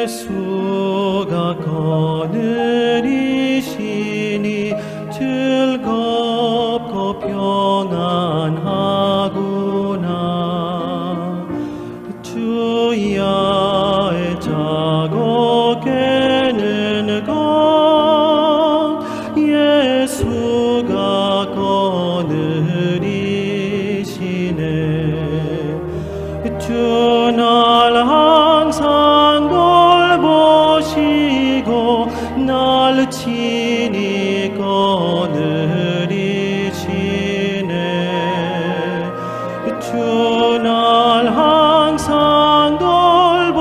예수가 거느리시니 즐겁고 평안하구나. 주야의 자고 깨는 것 예수가 거느리시네. 주날 항상 돌보시고 날 친히 거느리시네. 주날 항상 돌보시고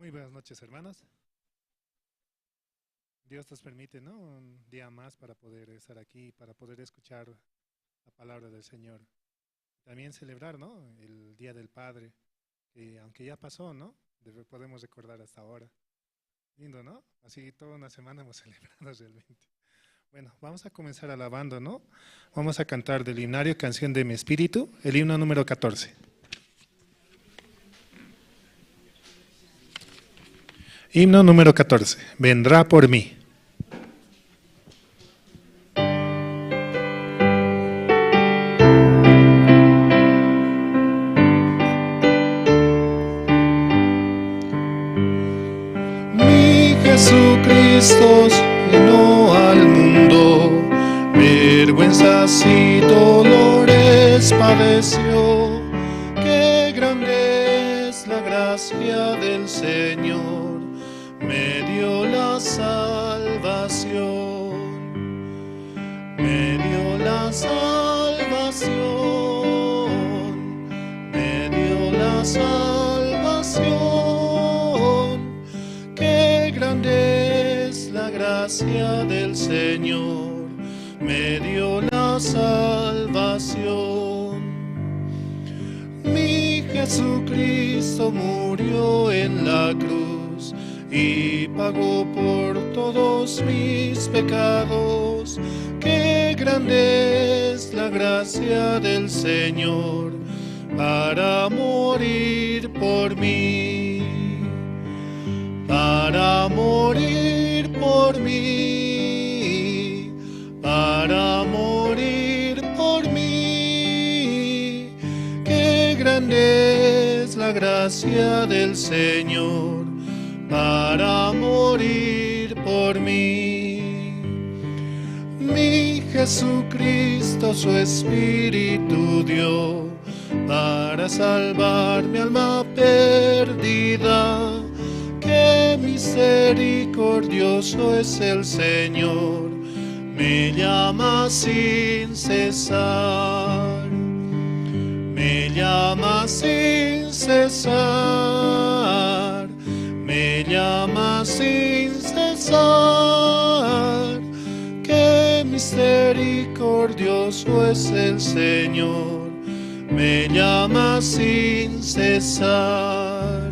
Muy buenas noches, hermanos. Dios nos permite, ¿no? Un día más para poder estar aquí, para poder escuchar la palabra del Señor. También celebrar, ¿no? El Día del Padre, que aunque ya pasó, ¿no? Podemos recordar hasta ahora. Lindo, ¿no? Así toda una semana hemos celebrado realmente. Bueno, vamos a comenzar alabando, ¿no? Vamos a cantar del himnario Canción de mi Espíritu, el himno número 14. Himno número 14. Vendrá por mí. Mi Jesucristo vino al mundo, vergüenzas y dolores padeció. Qué grande es la gracia del Señor, me dio la salvación, me dio la salvación, me dio la salvación. Qué grande es la gracia del Señor, me dio la salvación. Mi Jesucristo murió en la cruz y pagó por todos mis pecados. Qué grande es la gracia del Señor para morir por mí, para morir por mí, para morir por mí. Qué grande es la gracia del Señor para morir por mí. Mi Jesucristo su Espíritu dio para salvar mi alma perdida. Qué misericordioso es el Señor, me llama sin cesar, me llama sin cesar, me llama sin cesar. Qué misericordioso es el Señor, me llama sin cesar.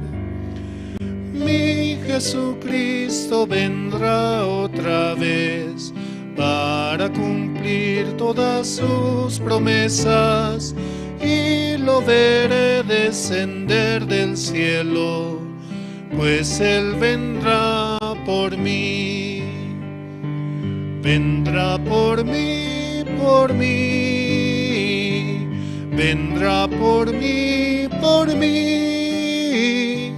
Mi Jesucristo vendrá otra vez para cumplir todas sus promesas, y lo veré descender del cielo, pues Él vendrá por mí, vendrá por mí, por mí, vendrá por mí, por mí,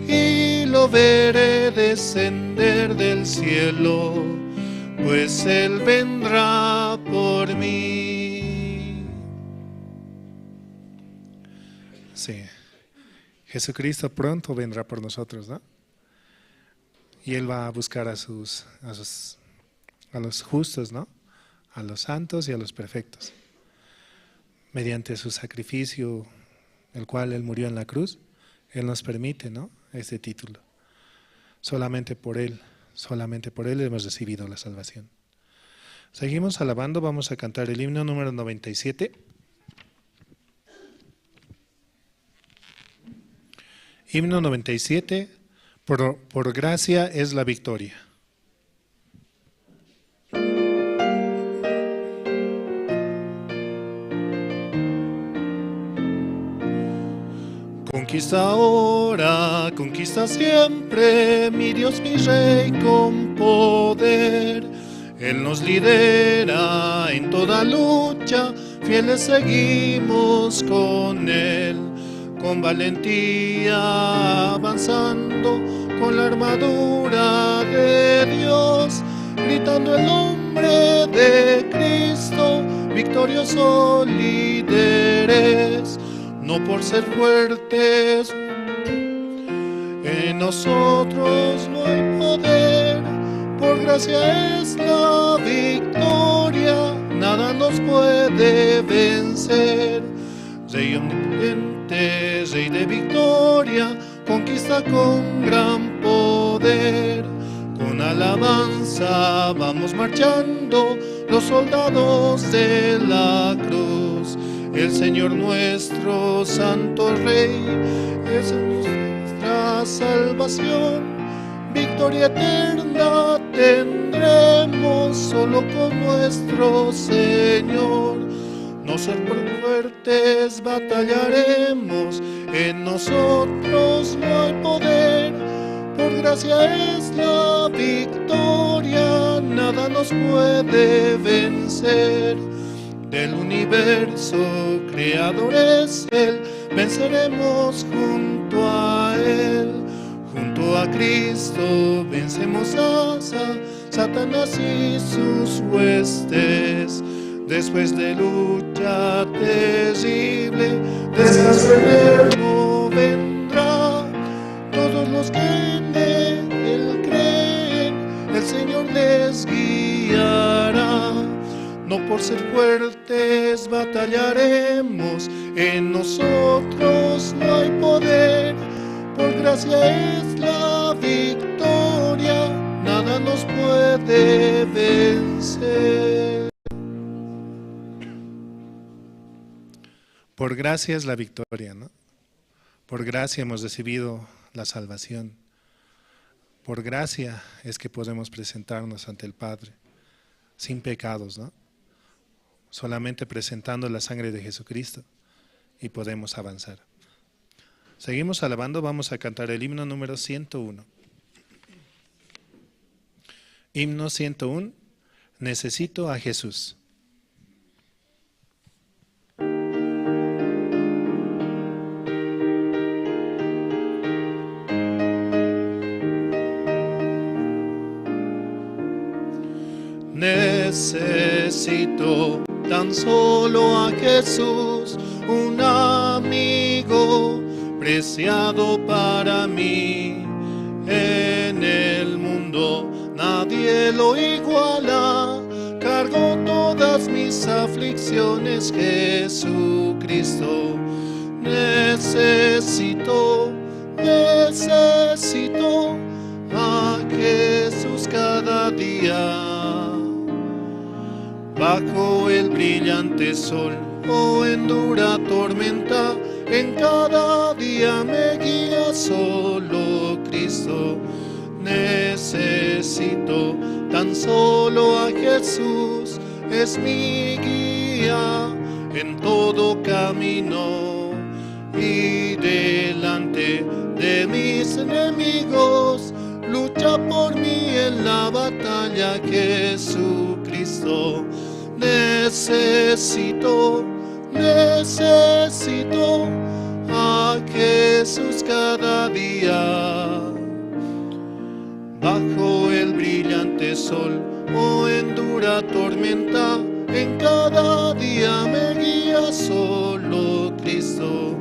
y lo veré descender del cielo, pues Él vendrá por mí. Sí. Jesucristo pronto vendrá por nosotros, ¿no? Y Él va a buscar a los justos, ¿no? A los santos y a los perfectos. Mediante su sacrificio, el cual Él murió en la cruz, Él nos permite, ¿no? Este título. Solamente por Él hemos recibido la salvación. Seguimos alabando, vamos a cantar el himno número 97. Himno 97, por gracia es la victoria. Conquista ahora, conquista siempre, mi Dios, mi Rey con poder. Él nos lidera en toda lucha, fieles seguimos con Él. Con valentía avanzando, con la armadura de Dios, gritando el nombre de Cristo, victorioso líderes. No por ser fuertes, en nosotros no hay poder, por gracia es la victoria, nada nos puede vencer. Rey omnipotente, Rey de victoria, conquista está con gran poder. Con alabanza vamos marchando los soldados de la cruz. El Señor nuestro Santo Rey es nuestra salvación. Victoria eterna tendremos solo con nuestro Señor. No ser por fuertes batallaremos, en nosotros no hay poder. Por gracia es la victoria, nada nos puede vencer. Del universo creador es Él, venceremos junto a Él. Junto a Cristo vencemos a Satanás y sus huestes. Después de lucha terrible, descanso eterno vendrá. Todos los que en Él creen, el Señor les guiará. No por ser fuertes batallaremos, en nosotros no hay poder. Por gracia es la victoria, nada nos puede vencer. Por gracia es la victoria, ¿no? Por gracia hemos recibido la salvación. Por gracia es que podemos presentarnos ante el Padre sin pecados, ¿no? Solamente presentando la sangre de Jesucristo y podemos avanzar. Seguimos alabando, vamos a cantar el himno número 101. Himno 101, necesito a Jesús. Necesito tan solo a Jesús, un amigo preciado para mí. En el mundo nadie lo iguala, cargo todas mis aflicciones, Jesucristo. Necesito a Jesús cada día. Bajo el brillante sol o en dura tormenta, en cada día me guía solo Cristo. Necesito tan solo a Jesús, es mi guía en todo camino. Y delante de mis enemigos, lucha por mí en la batalla, Jesucristo. Necesito a Jesús cada día. Bajo el brillante sol o en dura tormenta, en cada día me guía solo Cristo.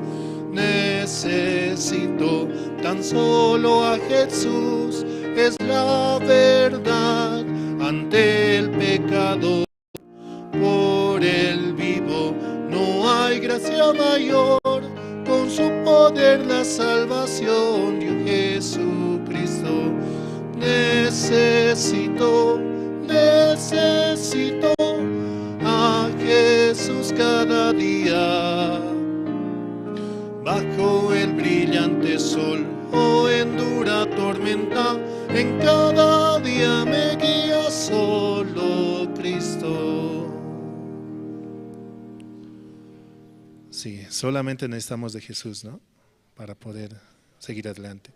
Necesito tan solo a Jesús, es la verdad ante el pecado. Por el vivo no hay gracia mayor, con su poder la salvación dio Jesucristo. Necesito a Jesús cada día. Bajo el brillante sol o en dura tormenta, en cada día me guía solo Cristo. Sí, solamente necesitamos de Jesús, ¿no? Para poder seguir adelante.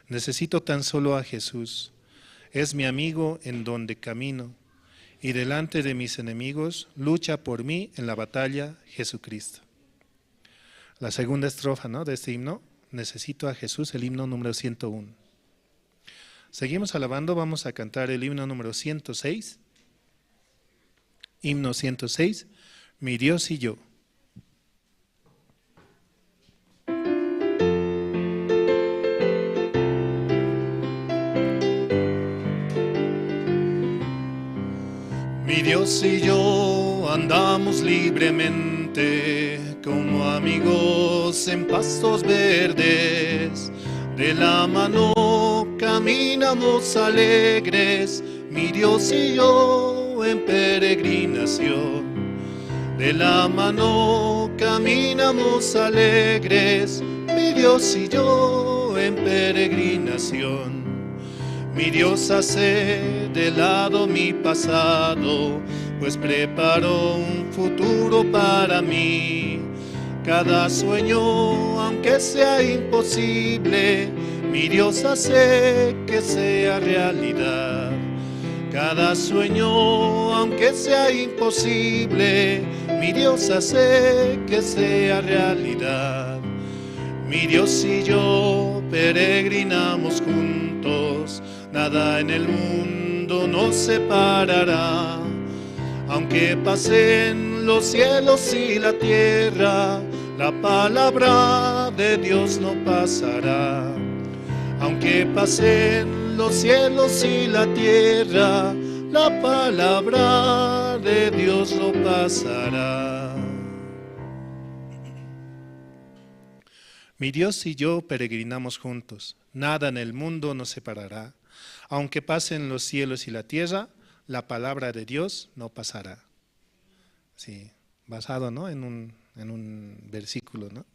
Necesito tan solo a Jesús. Es mi amigo en donde camino, y delante de mis enemigos lucha por mí en la batalla Jesucristo. La segunda estrofa, ¿no?, de este himno, necesito a Jesús, el himno número 101. Seguimos alabando, vamos a cantar el himno número 106. Himno 106, mi Dios y yo. Mi Dios y yo andamos libremente como amigos en pastos verdes. De la mano caminamos alegres, mi Dios y yo en peregrinación. De la mano caminamos alegres, mi Dios y yo en peregrinación. Mi Dios hace de lado mi pasado, pues preparó un futuro para mí. Cada sueño, aunque sea imposible, mi Dios hace que sea realidad. Cada sueño, aunque sea imposible, mi Dios hace que sea realidad. Mi Dios y yo peregrinamos juntos, nada en el mundo nos separará. Aunque pasen los cielos y la tierra, la palabra de Dios no pasará. Aunque pasen los cielos y la tierra, la palabra de Dios no pasará. Mi Dios y yo peregrinamos juntos, nada en el mundo nos separará. Aunque pasen los cielos y la tierra, la palabra de Dios no pasará. Sí, basado, ¿no?, en un versículo, ¿no?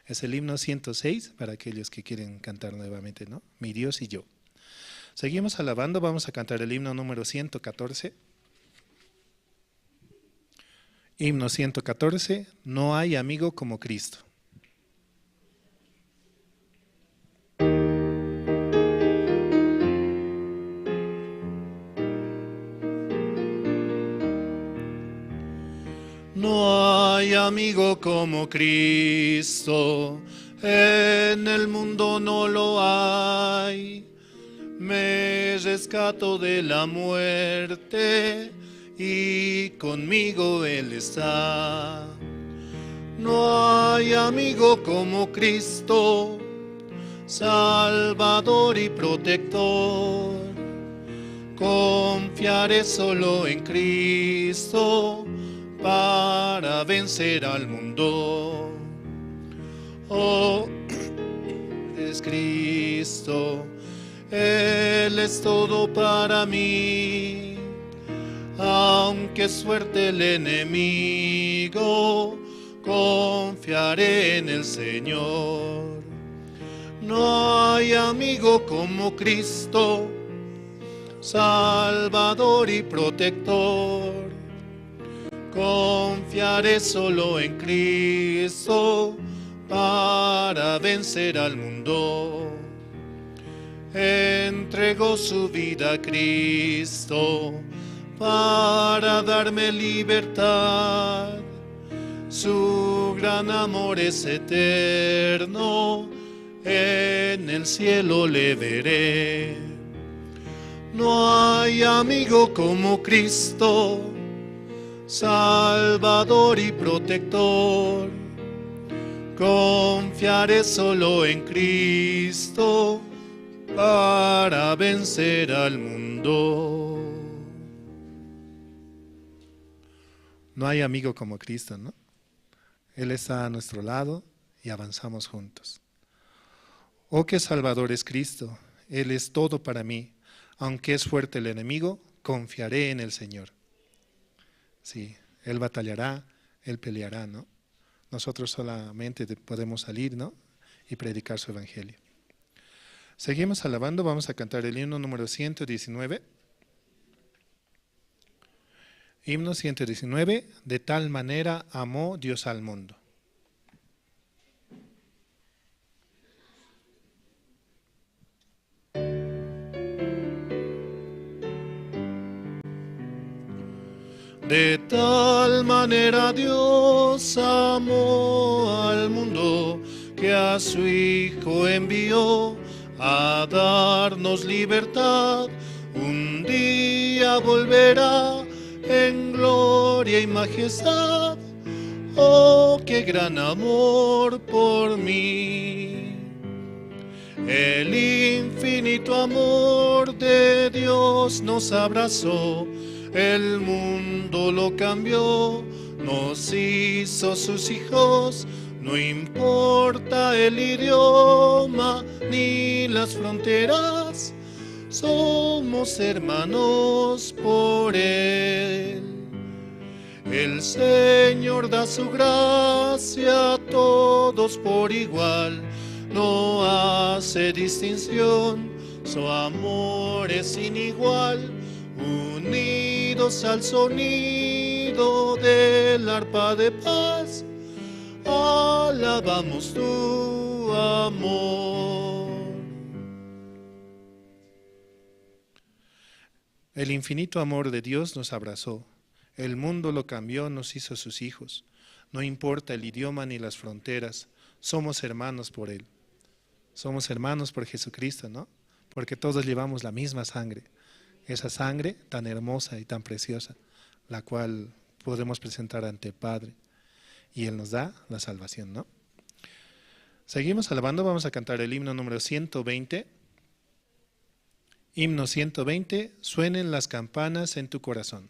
Es el himno 106 para aquellos que quieren cantar nuevamente, ¿no? Mi Dios y yo. Seguimos alabando, vamos a cantar el himno número 114. Himno 114, no hay amigo como Cristo. No hay amigo como Cristo, en el mundo no lo hay. Me rescato de la muerte y conmigo Él está. No hay amigo como Cristo, Salvador y protector. Confiaré solo en Cristo para vencer al mundo. Oh, es Cristo, Él es todo para mí. Aunque suerte el enemigo, confiaré en el Señor. No hay amigo como Cristo, Salvador y protector. Confiaré solo en Cristo para vencer al mundo. Entregó su vida a Cristo para darme libertad. Su gran amor es eterno, en el cielo le veré. No hay amigo como Cristo, Salvador y protector. Confiaré solo en Cristo para vencer al mundo. No hay amigo como Cristo, ¿no? Él está a nuestro lado y avanzamos juntos. Oh, qué Salvador es Cristo, Él es todo para mí. Aunque es fuerte el enemigo, confiaré en el Señor. Sí, Él batallará, Él peleará, ¿no? Nosotros solamente podemos salir, ¿no?, y predicar su evangelio. Seguimos alabando, vamos a cantar el himno número 119. Himno 119, de tal manera amó Dios al mundo. De tal manera Dios amó al mundo que a su Hijo envió a darnos libertad. Un día volverá en gloria y majestad. Oh, qué gran amor por mí. El infinito amor de Dios nos abrazó. El mundo lo cambió, nos hizo sus hijos, No importa el idioma ni las fronteras, somos hermanos por Él. El Señor da su gracia a todos por igual, no hace distinción, su amor es sin igual. Unidos al sonido del arpa de paz, alabamos tu amor. El infinito amor de Dios nos abrazó. El mundo lo cambió, nos hizo sus hijos. No importa el idioma ni las fronteras, somos hermanos por Él. Somos hermanos por Jesucristo, ¿no? Porque todos llevamos la misma sangre. Esa sangre tan hermosa y tan preciosa, la cual podemos presentar ante el Padre. Y Él nos da la salvación, ¿no? Seguimos alabando, vamos a cantar el himno número 120. Himno 120, suenen las campanas en tu corazón.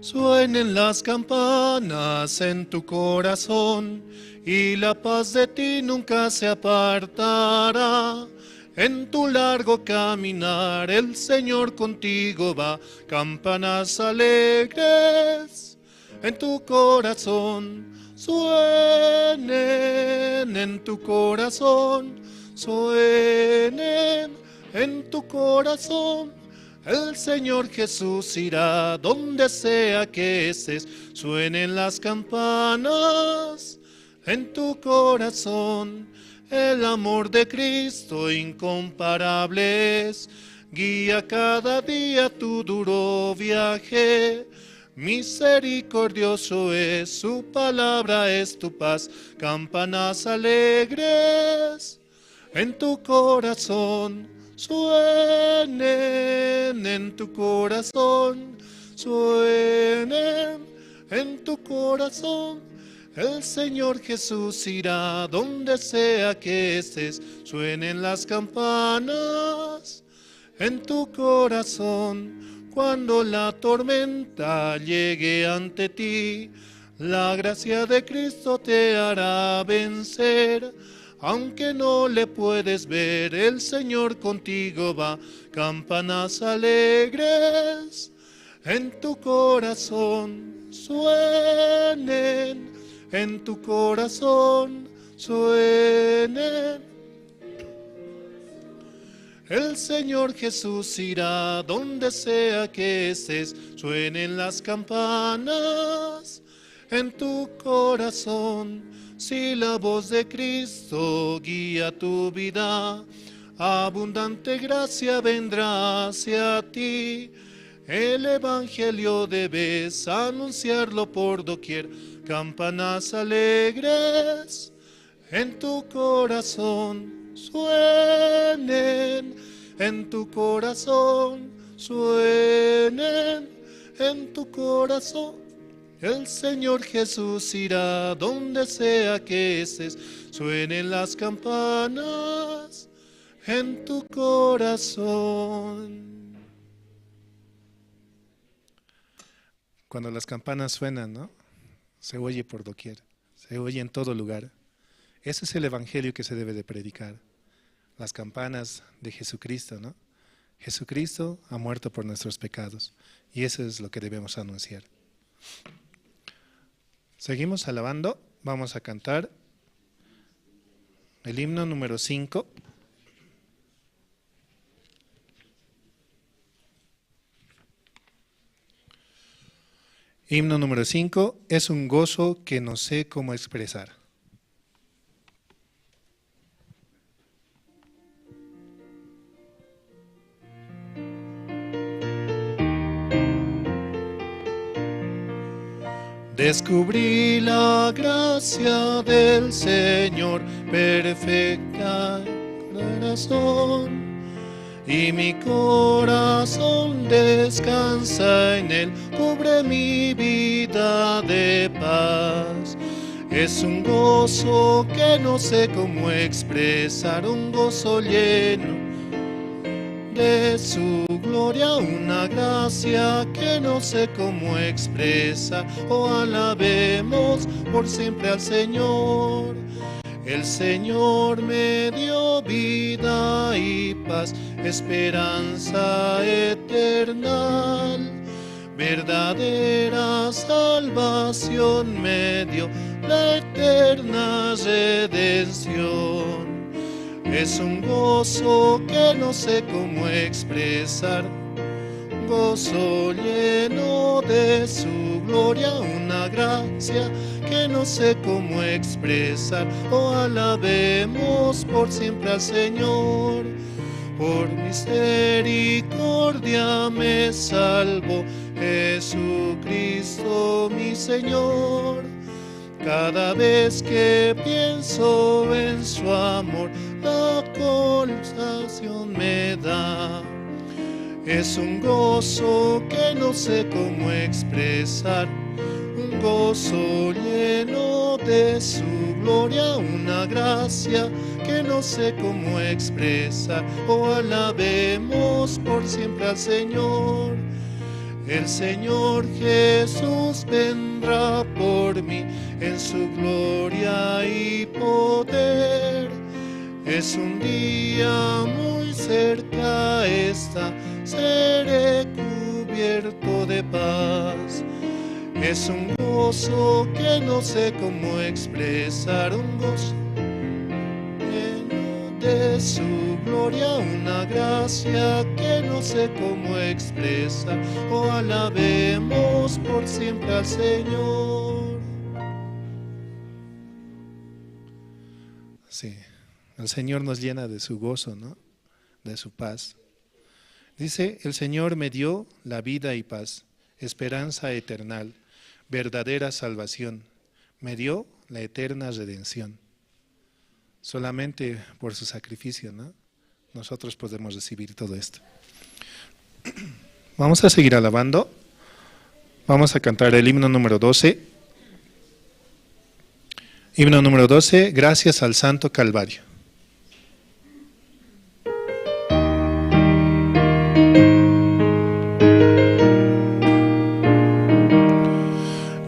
Suenen las campanas en tu corazón y la paz de ti nunca se apartará. En tu largo caminar el Señor contigo va, campanas alegres en tu corazón, suenen en tu corazón, suenen en tu corazón. El Señor Jesús irá donde sea que estés, suenen las campanas en tu corazón. El amor de Cristo incomparable es, guía cada día tu duro viaje. Misericordioso es, su palabra es tu paz, campanas alegres en tu corazón, suenen en tu corazón, suenen en tu corazón. El Señor Jesús irá donde sea que estés, suenen las campanas en tu corazón. Cuando la tormenta llegue ante ti, la gracia de Cristo te hará vencer. Aunque no le puedes ver, el Señor contigo va, campanas alegres en tu corazón, suenen en tu corazón, suenen. El Señor Jesús irá donde sea que estés, suenen las campanas en tu corazón. Si la voz de Cristo guía tu vida, abundante gracia vendrá hacia ti. El Evangelio debes anunciarlo por doquier, campanas alegres en tu corazón, suenen en tu corazón, suenen en tu corazón. El Señor Jesús irá donde sea que estés, suenen las campanas en tu corazón. Cuando las campanas suenan, ¿no? Se oye por doquier, se oye en todo lugar. Ese es el evangelio que se debe de predicar. Las campanas de Jesucristo, ¿no? Jesucristo ha muerto por nuestros pecados y eso es lo que debemos anunciar. Seguimos alabando, vamos a cantar el himno número 5. Himno número 5, es un gozo que no sé cómo expresar. Descubrí la gracia del Señor, perfecta corazón, y mi corazón descansa en Él, cubre mi vida de paz. Es un gozo que no sé cómo expresar, un gozo lleno de su gloria, una gracia que no sé cómo expresa. Oh, alabemos por siempre al Señor. El Señor me dio vida y paz, esperanza eterna. Verdadera salvación me dio, la eterna redención. Es un gozo que no sé cómo expresar, gozo lleno de su gloria, una gracia que no sé cómo expresar. Oh, alabemos por siempre al Señor. Por misericordia me salvó Jesucristo mi Señor. Cada vez que pienso en su amor, la consolación me da. Es un gozo que no sé cómo expresar, un gozo lleno de su gloria, una gracia que no sé cómo expresar. Oh, alabemos por siempre al Señor. El Señor Jesús vendrá por mí en su gloria y poder. Es un día muy cerca está, seré cubierto de paz. Es un gozo que no sé cómo expresar, un gozo lleno de su gloria, una gracia que no sé cómo expresar. Oh, alabemos por siempre al Señor. Sí, el Señor nos llena de su gozo, ¿no? De su paz. Dice, el Señor me dio la vida y paz, esperanza eternal, verdadera salvación, me dio la eterna redención. Solamente por su sacrificio, ¿no? Nosotros podemos recibir todo esto. Vamos a seguir alabando. Vamos a cantar el himno número 12. Himno número 12, gracias al Santo Calvario.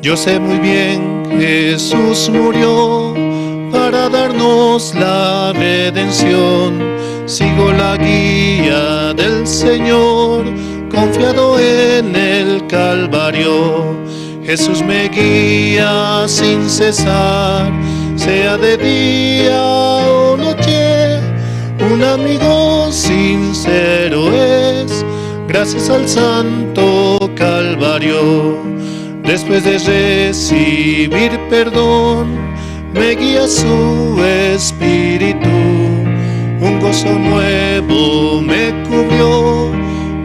Yo sé muy bien que Jesús murió para darnos la redención. Sigo la guía del Señor, confiado en el Calvario. Jesús me guía sin cesar, sea de día o noche. Un amigo sincero es, gracias al Santo Calvario. Después de recibir perdón, me guía su espíritu. Un gozo nuevo me cubrió,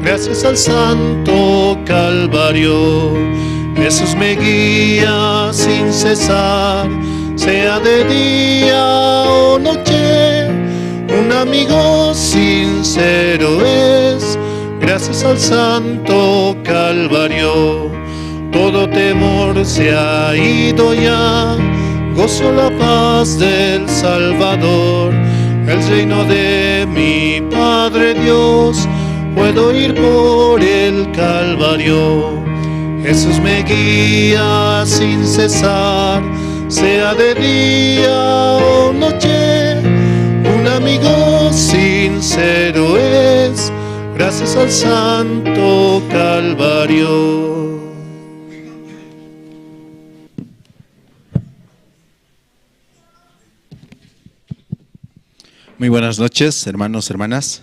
gracias al Santo Calvario. Jesús me guía sin cesar, sea de día o noche. Un amigo sincero es, gracias al Santo Calvario. Todo temor se ha ido ya, gozo la paz del Salvador. El reino de mi Padre Dios, puedo ir por el Calvario. Jesús me guía sin cesar, sea de día o noche. Un amigo sincero es, gracias al Santo Calvario. Muy buenas noches, hermanos, hermanas.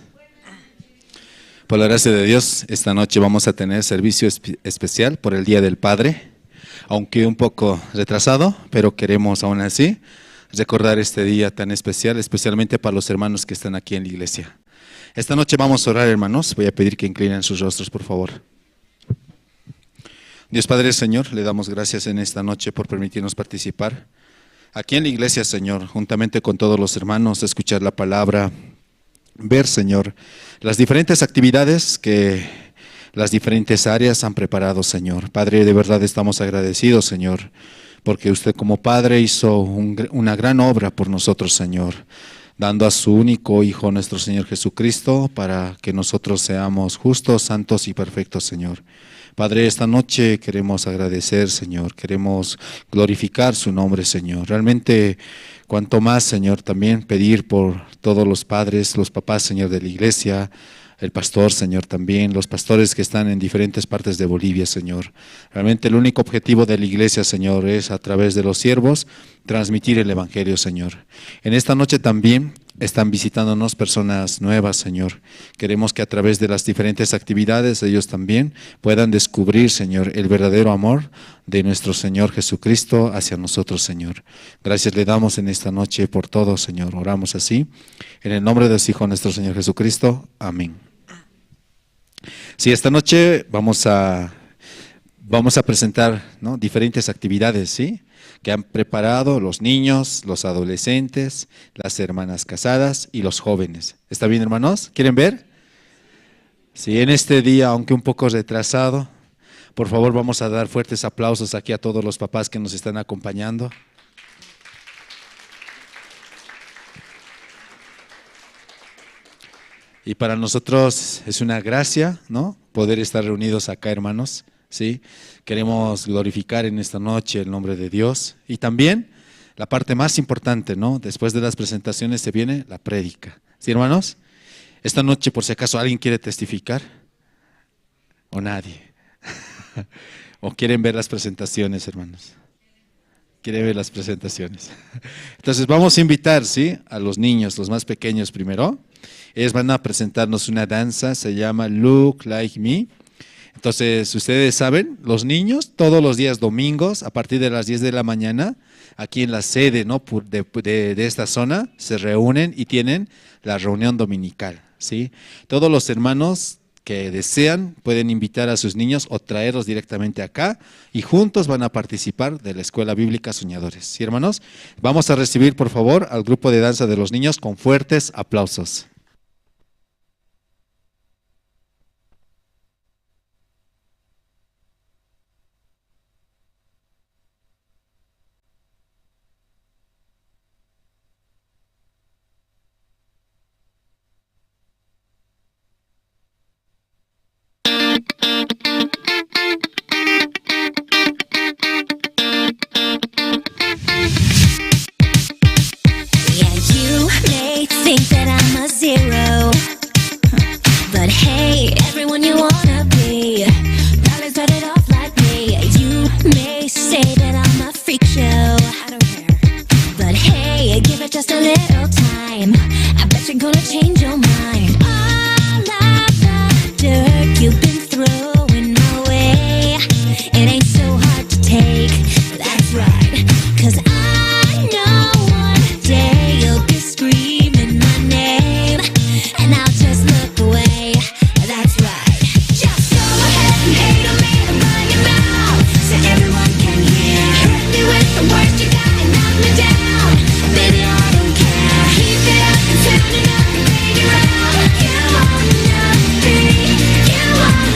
Por la gracia de Dios, esta noche vamos a tener servicio especial por el Día del Padre, aunque un poco retrasado, pero queremos aún así recordar este día tan especial, especialmente para los hermanos que están aquí en la iglesia. Esta noche vamos a orar, hermanos. Voy a pedir que inclinen sus rostros, por favor. Dios Padre, Señor, le damos gracias en esta noche por permitirnos participar aquí en la iglesia, Señor, juntamente con todos los hermanos, escuchar la palabra, ver, Señor, las diferentes actividades que las diferentes áreas han preparado, Señor. Padre, de verdad estamos agradecidos, Señor, porque usted como Padre hizo una gran obra por nosotros, Señor. dando a su único Hijo, nuestro Señor Jesucristo, para que nosotros seamos justos, santos y perfectos, Señor. Padre, esta noche queremos agradecer, Señor, queremos glorificar su nombre, Señor. Realmente, cuanto más, Señor, también pedir por todos los padres, los papás, Señor, de la iglesia, el pastor, Señor, también, los pastores que están en diferentes partes de Bolivia, Señor. Realmente el único objetivo de la iglesia, Señor, es a través de los siervos transmitir el evangelio, Señor. En esta noche también están visitándonos personas nuevas, Señor. Queremos que a través de las diferentes actividades ellos también puedan descubrir, Señor, el verdadero amor de nuestro Señor Jesucristo hacia nosotros, Señor. Gracias le damos en esta noche por todo, Señor. Oramos así. En el nombre de su Hijo, nuestro Señor Jesucristo. Amén. Sí, esta noche vamos a presentar, ¿no?, diferentes actividades, ¿sí?, que han preparado los niños, los adolescentes, las hermanas casadas y los jóvenes. ¿Está bien, hermanos? ¿Quieren ver? Sí, en este día, aunque un poco retrasado, por favor vamos a dar fuertes aplausos aquí a todos los papás que nos están acompañando. Y para nosotros es una gracia, ¿no?, poder estar reunidos acá, hermanos, ¿sí? Queremos glorificar en esta noche el nombre de Dios. Y también la parte más importante, ¿no?, después de las presentaciones se viene la prédica. ¿Sí, hermanos? Esta noche, por si acaso, ¿alguien quiere testificar? ¿O nadie? ¿O quieren ver las presentaciones, hermanos? ¿Quieren ver las presentaciones? Entonces vamos a invitar, ¿sí?, a los niños, los más pequeños primero. Ellos van a presentarnos una danza, se llama Look Like Me. Entonces, ustedes saben, los niños todos los días domingos, a partir de las 10 de la mañana, aquí en la sede, ¿no?, de esta zona, se reúnen y tienen la reunión dominical, ¿sí? Todos los hermanos que desean pueden invitar a sus niños o traerlos directamente acá y juntos van a participar de la Escuela Bíblica Soñadores. ¿Sí, hermanos? Vamos a recibir, por favor, al grupo de danza de los niños con fuertes aplausos. Think that I'm a zero, but hey, everyone you wanna be, darling, start it off like me. You may say that I'm a freak show, I don't care, but hey, give it just a little time, I bet you're gonna change your mind. All of the dirt you've been throwing my way, it ain't so hard to take, that's right, 'cause I know one day you'll be screaming my name, and I'll just look away, that's right. Just go ahead and hate on me and run your mouth, so everyone can hear. Hit me with the words you got and knock me down, baby, I don't care. Keep it up and turn it up and figure out. You wanna be, you wanna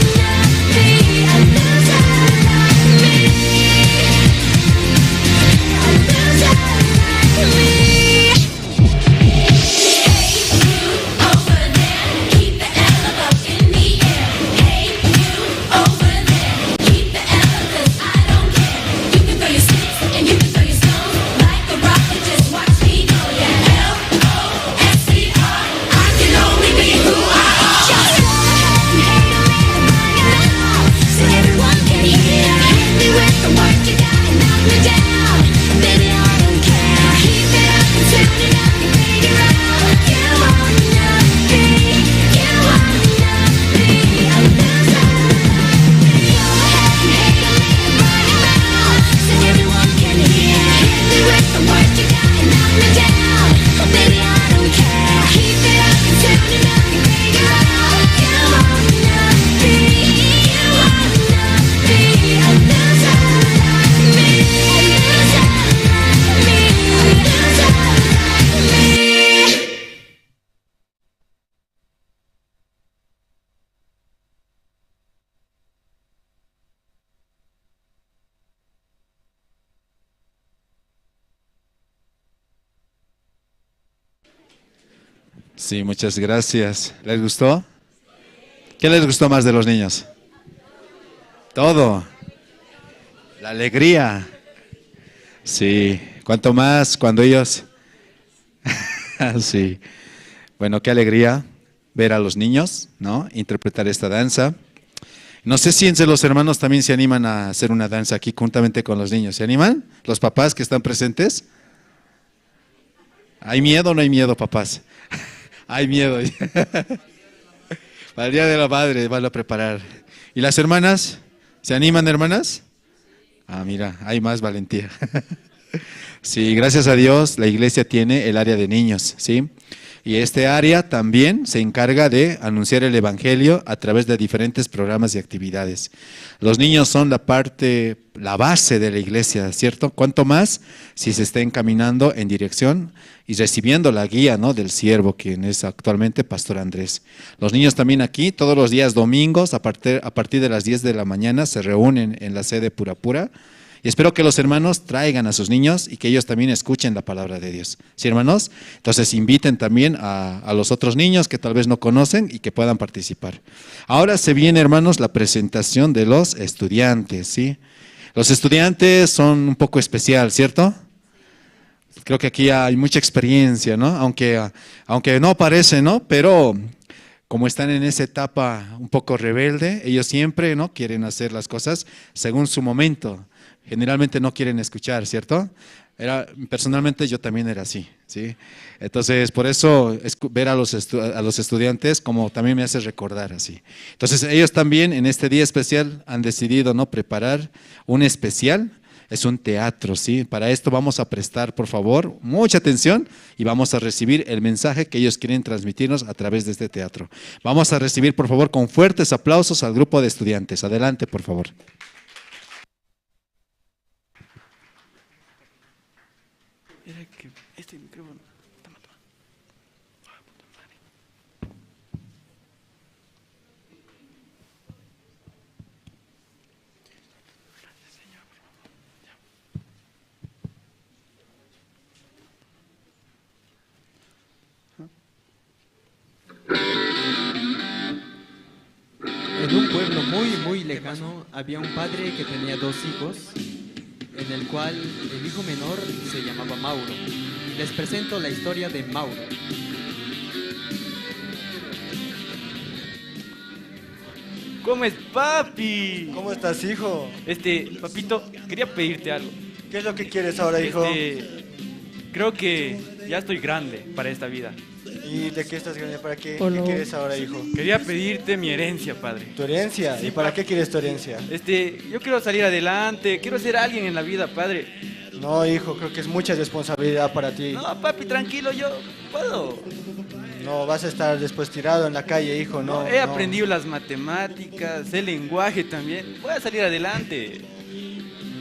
Sí, muchas gracias. ¿Les gustó? ¿Qué les gustó más de los niños? Todo. La alegría. Sí, cuanto más cuando ellos... Sí. Bueno, qué alegría ver a los niños, ¿no? Interpretar esta danza. No sé si entre los hermanos también se animan a hacer una danza aquí juntamente con los niños. ¿Se animan? ¿Los papás que están presentes? ¿Hay miedo o no hay miedo, papás? Hay miedo. Para el Día de la Madre van a preparar. ¿Y las hermanas? ¿Se animan, hermanas? Ah, mira, hay más valentía. Sí, gracias a Dios la iglesia tiene el área de niños, ¿sí? Y este área también se encarga de anunciar el evangelio a través de diferentes programas y actividades. Los niños son la parte, la base de la iglesia, ¿cierto? Cuanto más si se está encaminando en dirección y recibiendo la guía, ¿no?, del siervo, quien es actualmente Pastor Andrés. Los niños también aquí, todos los días domingos, a partir de las 10 de la mañana, se reúnen en la sede Pura Pura. Y espero que los hermanos traigan a sus niños y que ellos también escuchen la palabra de Dios. ¿Sí, hermanos? Entonces inviten también a los otros niños que tal vez no conocen y que puedan participar. Ahora se viene, hermanos, la presentación de los estudiantes, ¿sí? Los estudiantes son un poco especial, ¿cierto? Creo que aquí hay mucha experiencia, ¿no? Aunque no parece, ¿no? Pero como están en esa etapa un poco rebelde, ellos siempre, ¿no?, quieren hacer las cosas según su momento. Generalmente no quieren escuchar, ¿cierto? Personalmente yo también era así, ¿sí? Entonces, por eso ver a los estudiantes como también me hace recordar así. Entonces, ellos también en este día especial han decidido, ¿no?, preparar un especial. Es un teatro, ¿sí? Para esto vamos a prestar, por favor, mucha atención y vamos a recibir el mensaje que ellos quieren transmitirnos a través de este teatro. Vamos a recibir, por favor, con fuertes aplausos al grupo de estudiantes. Adelante, por favor. Mira que este micrófono. Toma. Ah, puta madre. Gracias, Señor, por favor. En un pueblo muy lejano había un padre que tenía 2 hijos, en el cual el hijo menor se llamaba Mauro. Les presento la historia de Mauro. ¿Cómo es, papi? ¿Cómo estás, hijo? Papito, quería pedirte algo. ¿Qué es lo que quieres ahora, hijo? Creo que ya estoy grande para esta vida. ¿Y de qué estás grande? ¿Para qué? ¿Qué quieres ahora, hijo? Quería pedirte mi herencia, padre. ¿Tu herencia? Sí, ¿Y para qué quieres tu herencia? Yo quiero salir adelante, quiero ser alguien en la vida, padre. No, hijo, creo que es mucha responsabilidad para ti. No, papi, tranquilo, yo puedo. No, vas a estar después tirado en la calle, hijo, no. He aprendido las matemáticas, el lenguaje también. Voy a salir adelante.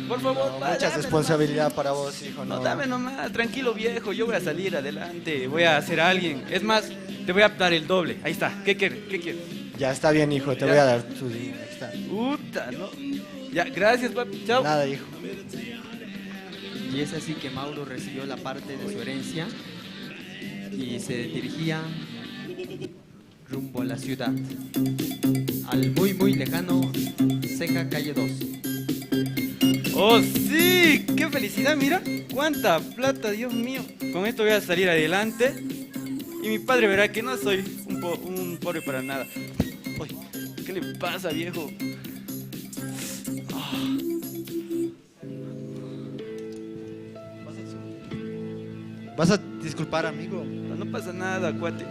Por favor, No, padre, mucha dame responsabilidad para vos, hijo, nomás. no. No, dame nomás, tranquilo, viejo, yo voy a salir adelante, voy a ser alguien. Es más, te voy a dar el doble. Ahí está, ¿qué quieres? ¿Qué quieres? Ya está bien, hijo, te Ya. voy a dar tu dinero. Ahí está. Puta, ¿no? Ya, gracias, papi, chao. Nada, hijo. Y es así que Mauro recibió la parte de su herencia y se dirigía rumbo a la ciudad, al muy lejano Ceja Calle 2. ¡Oh, sí! ¡Qué felicidad! Mira, cuánta plata, Dios mío. Con esto voy a salir adelante y mi padre verá que no soy un pobre para nada. Uy, ¿qué le pasa, viejo? Vas a disculpar, amigo. No pasa nada, cuate.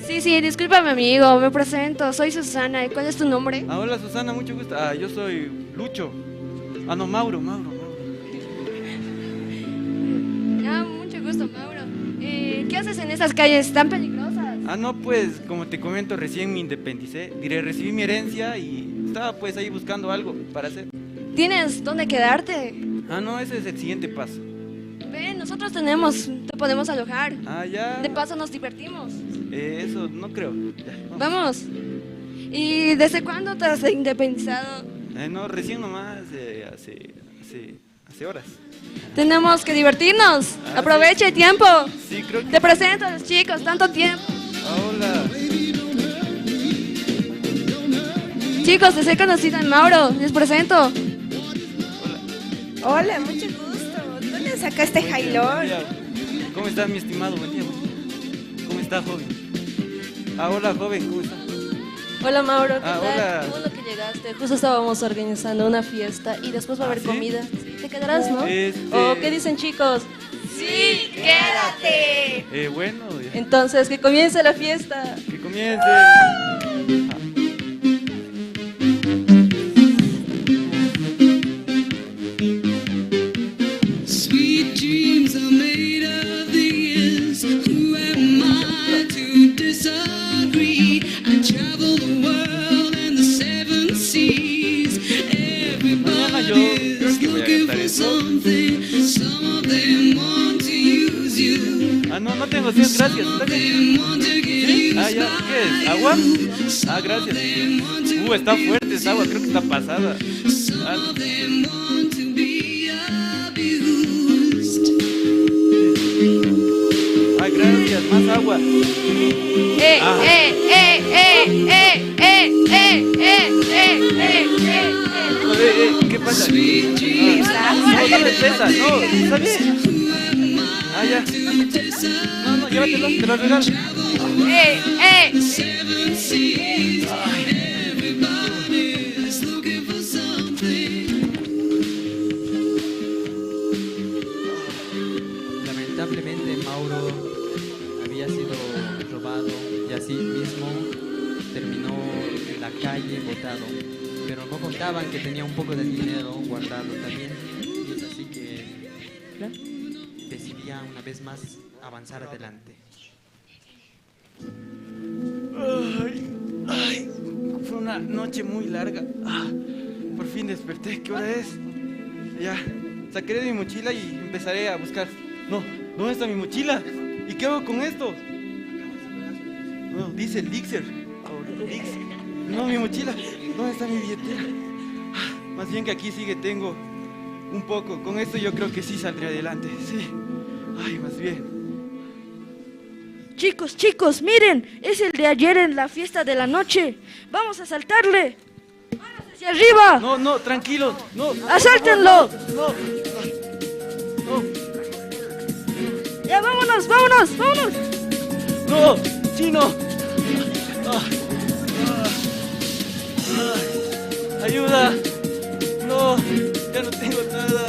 Sí, discúlpame amigo, me presento, soy Susana, ¿y cuál es tu nombre? Ah, hola, Susana, mucho gusto. Yo soy Lucho. Ah, no, Mauro. Ah, mucho gusto, Mauro. ¿Qué haces en esas calles tan peligrosas? Ah, no, pues, como te comento, recién me independicé. Recibí mi herencia y estaba pues ahí buscando algo para hacer. ¿Tienes dónde quedarte? Ah, no, ese es el siguiente paso. Ven, nosotros te podemos alojar. Ah, ya. De paso nos divertimos. Eso no creo. Ya, Vamos. ¿Y desde cuándo te has independizado? No, recién nomás, hace horas. Tenemos que divertirnos. Ah, Aprovecha el tiempo. Sí, creo que... Te presento a los chicos, tanto tiempo. Hola. Chicos, les he conocido a Mauro. Les presento. Hola, mucho gusto. ¿Dónde sacaste jailón? ¿Cómo está mi estimado? Buen día. ¿Cómo está, joven? Ah, hola, joven, ¿cómo está? Hola Mauro, ¿qué Ah, tal? hola. Qué bueno que llegaste. Justo estábamos organizando una fiesta y después va a haber ¿sí? comida. Te quedarás, ¿no? ¿O qué dicen chicos? Sí, quédate. Bueno, Entonces, que comience la fiesta. que comience. Sweet dreams are made of these. Who am I to disagree? I travel the world and the seven seas. Everybody's looking for something. Some of them want to use you. Ah, no, no tengo sed, gracias. ¿Está bien? ¿Sí? Ah, ya, ¿qué es? ¿Agua? Ah, gracias. Está fuerte esa agua, creo que está pasada. Ah, gracias, más agua. ¿Qué pasa? No me pesa, no, está bien. Ah, ya. No, llévatelo, te lo regalo. Lamentablemente Mauro había sido robado y así mismo terminó en la calle botado, pero no contaban que tenía un poco de dinero guardado también, y es así que decidía una vez más avanzar adelante. Ay, fue una noche muy larga. Por fin desperté, ¿qué hora es? Ya, sacaré de mi mochila y empezaré a buscar. No, ¿dónde está mi mochila? ¿Y qué hago con esto? No, dice Elixir. No, mi mochila. ¿Dónde está mi billetera? Más bien que aquí sigue, tengo un poco. Con esto yo creo que sí saldré adelante, sí. Ay, más bien. Chicos, miren, es el de ayer en la fiesta de la noche. Vamos a asaltarle. ¡Manos hacia arriba! No, tranquilo, no. ¡Asáltenlo! No. Ya, vámonos. No, chino. Ayuda. No, ya no tengo nada.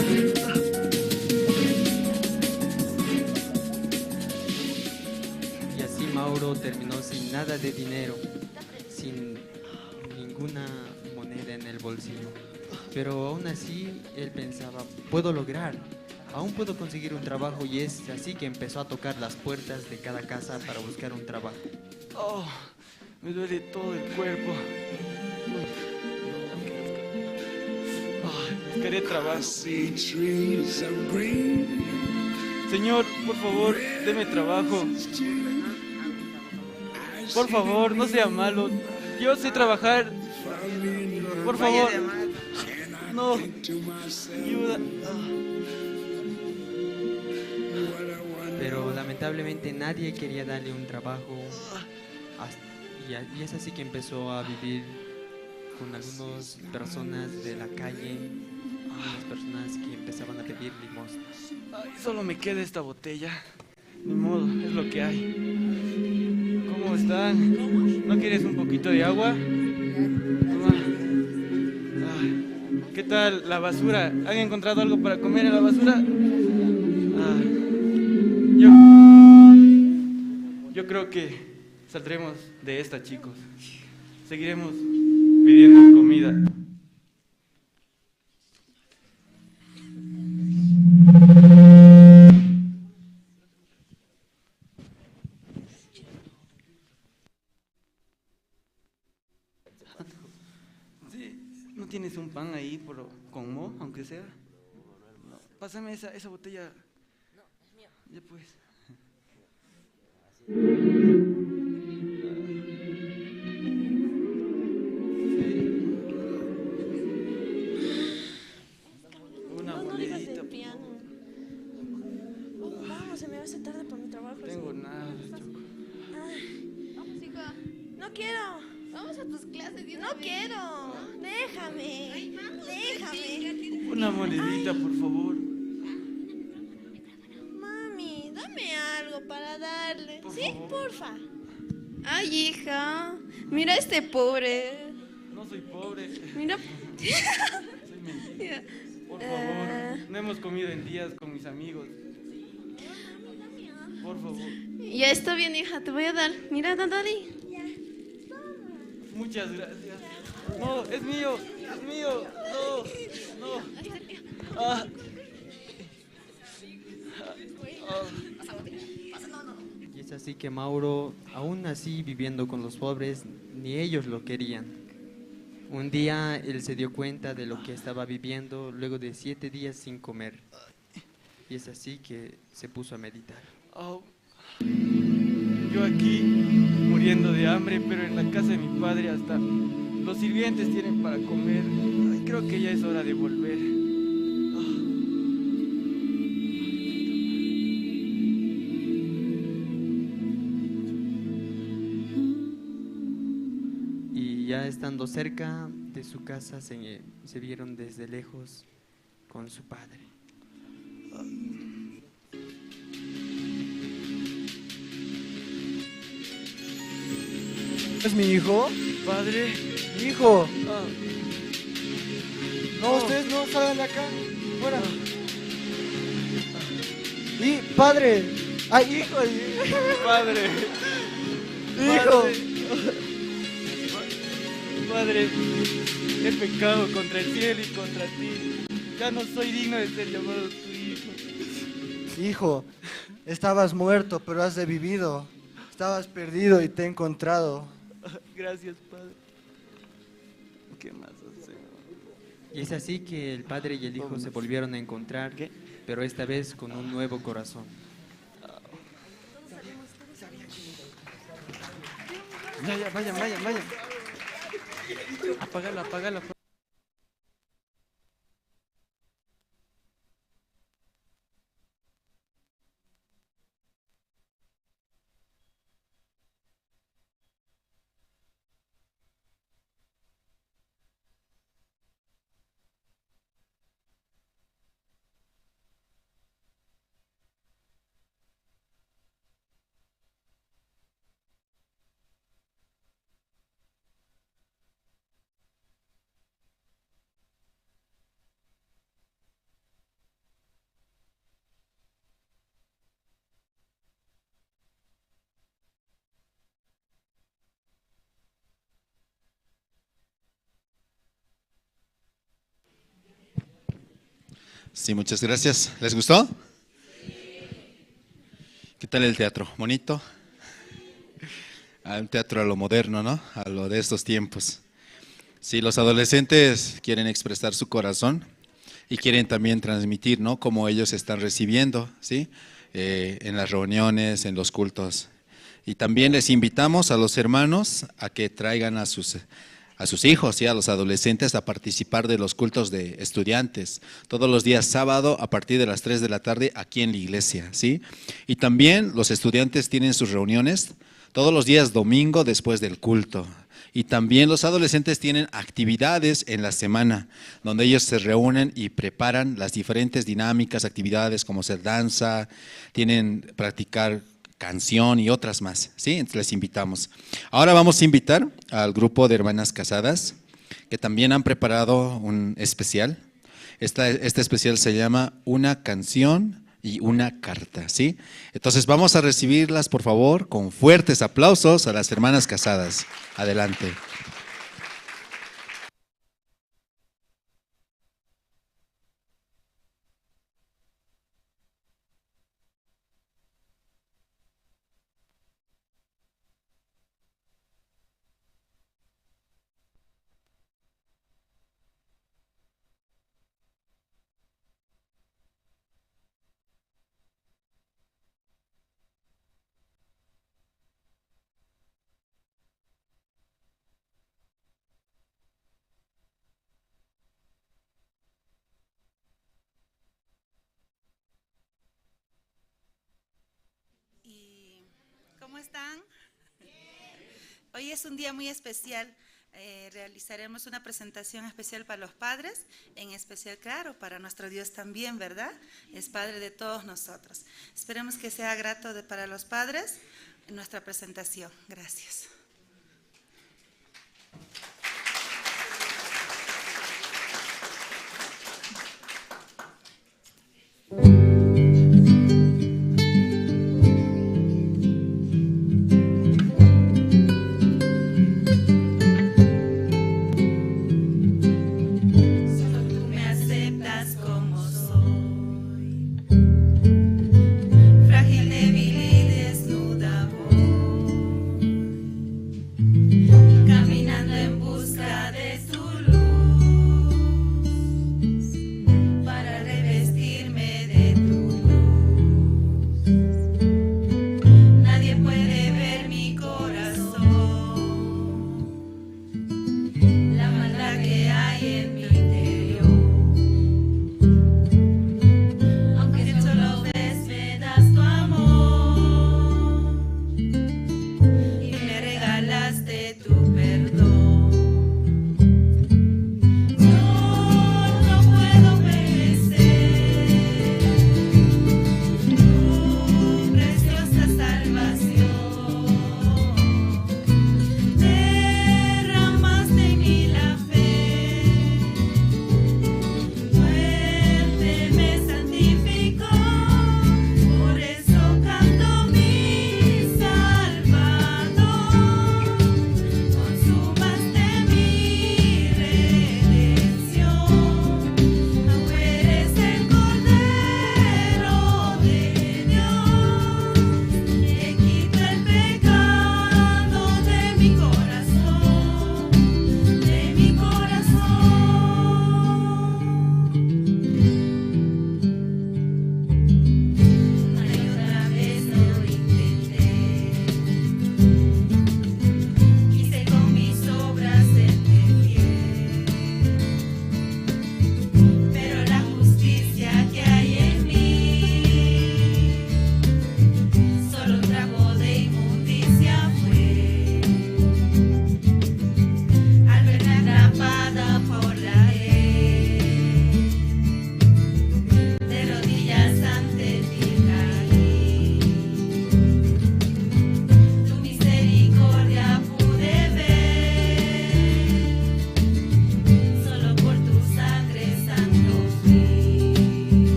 Y así Mauro terminó sin nada de dinero, sin ninguna moneda en el bolsillo. Pero aún así él pensaba, puedo lograr, aún puedo conseguir un trabajo, y es así que empezó a tocar las puertas de cada casa para buscar un trabajo. Me duele todo el cuerpo. Buscaré trabajo. Señor, por favor, deme trabajo. Por favor, no sea malo. Yo sé trabajar. Por favor. No. Ayuda. Pero lamentablemente nadie quería darle un trabajo. Y es así que empezó a vivir con algunas personas de la calle, algunas personas que empezaban a pedir limosnas. Solo me queda esta botella. Ni modo, es lo que hay. ¿Cómo están? ¿No quieres un poquito de agua? Toma. ¿Qué tal la basura? ¿Han encontrado algo para comer en la basura? Yo creo que saldremos de esta, chicos. Seguiremos pidiendo comida. ¿No tienes un pan ahí con mo, aunque sea? No. Pásame esa botella. No, es mío. Ya pues. Una monedita. vamos a tus clases. No quiero. Déjame. Déjame. Una monedita, por favor. Mami, dame algo para darle. Por ¿Sí? favor. Porfa. Ay, hija. Mira este pobre. No soy pobre. Mira. Soy mentira. Por favor. No hemos comido en días con mis amigos. Por favor. Ya está bien, hija. Te voy a dar. Mira, dale. Muchas gracias. No, es mío. Es mío. No. Ah. Y es así que Mauro, aún así viviendo con los pobres, ni ellos lo querían. Un día él se dio cuenta de lo que estaba viviendo luego de 7 días sin comer. Y es así que se puso a meditar. Oh. Yo aquí muriendo de hambre, pero en la casa de mi padre hasta los sirvientes tienen para comer. Ay, creo que ya es hora de volver. Y ya estando cerca de su casa se vieron desde lejos con su padre. ¿Es mi hijo? Padre. Mi hijo. Ah. No, ustedes no salgan de acá. Fuera. Y padre. Ay, hijo. Padre. Hijo. Padre, he pecado contra el cielo y contra ti. Ya no soy digno de ser llamado tu hijo. Hijo, estabas muerto, pero has revivido. Estabas perdido y te he encontrado. Gracias, Padre. ¿Qué más hacer? Y es así que el padre y el hijo se volvieron a encontrar, pero esta vez con un nuevo corazón. Ya, vayan. Apágala. Sí, muchas gracias. ¿Les gustó? ¿Qué tal el teatro? ¿Bonito? Un teatro a lo moderno, ¿no? A lo de estos tiempos. Sí, los adolescentes quieren expresar su corazón y quieren también transmitir, ¿no? Cómo ellos están recibiendo, ¿sí? En las reuniones, en los cultos. Y también les invitamos a los hermanos a que traigan a sus hijos y a los adolescentes a participar de los cultos de estudiantes todos los días sábado a partir de las 3 de la tarde aquí en la iglesia, ¿sí? Y también los estudiantes tienen sus reuniones todos los días domingo después del culto. Y también los adolescentes tienen actividades en la semana donde ellos se reúnen y preparan las diferentes dinámicas, actividades como hacer danza, practicar canción y otras más, ¿sí? Entonces les invitamos. Ahora vamos a invitar al grupo de hermanas casadas que también han preparado un especial. Este especial se llama Una canción y una carta, ¿sí? Entonces vamos a recibirlas, por favor, con fuertes aplausos a las hermanas casadas. Adelante. ¿Cómo están? Hoy es un día muy especial. Realizaremos una presentación especial para los padres, en especial, claro, para nuestro Dios también, ¿verdad? Es Padre de todos nosotros. Esperemos que sea grato para los padres en nuestra presentación. Gracias.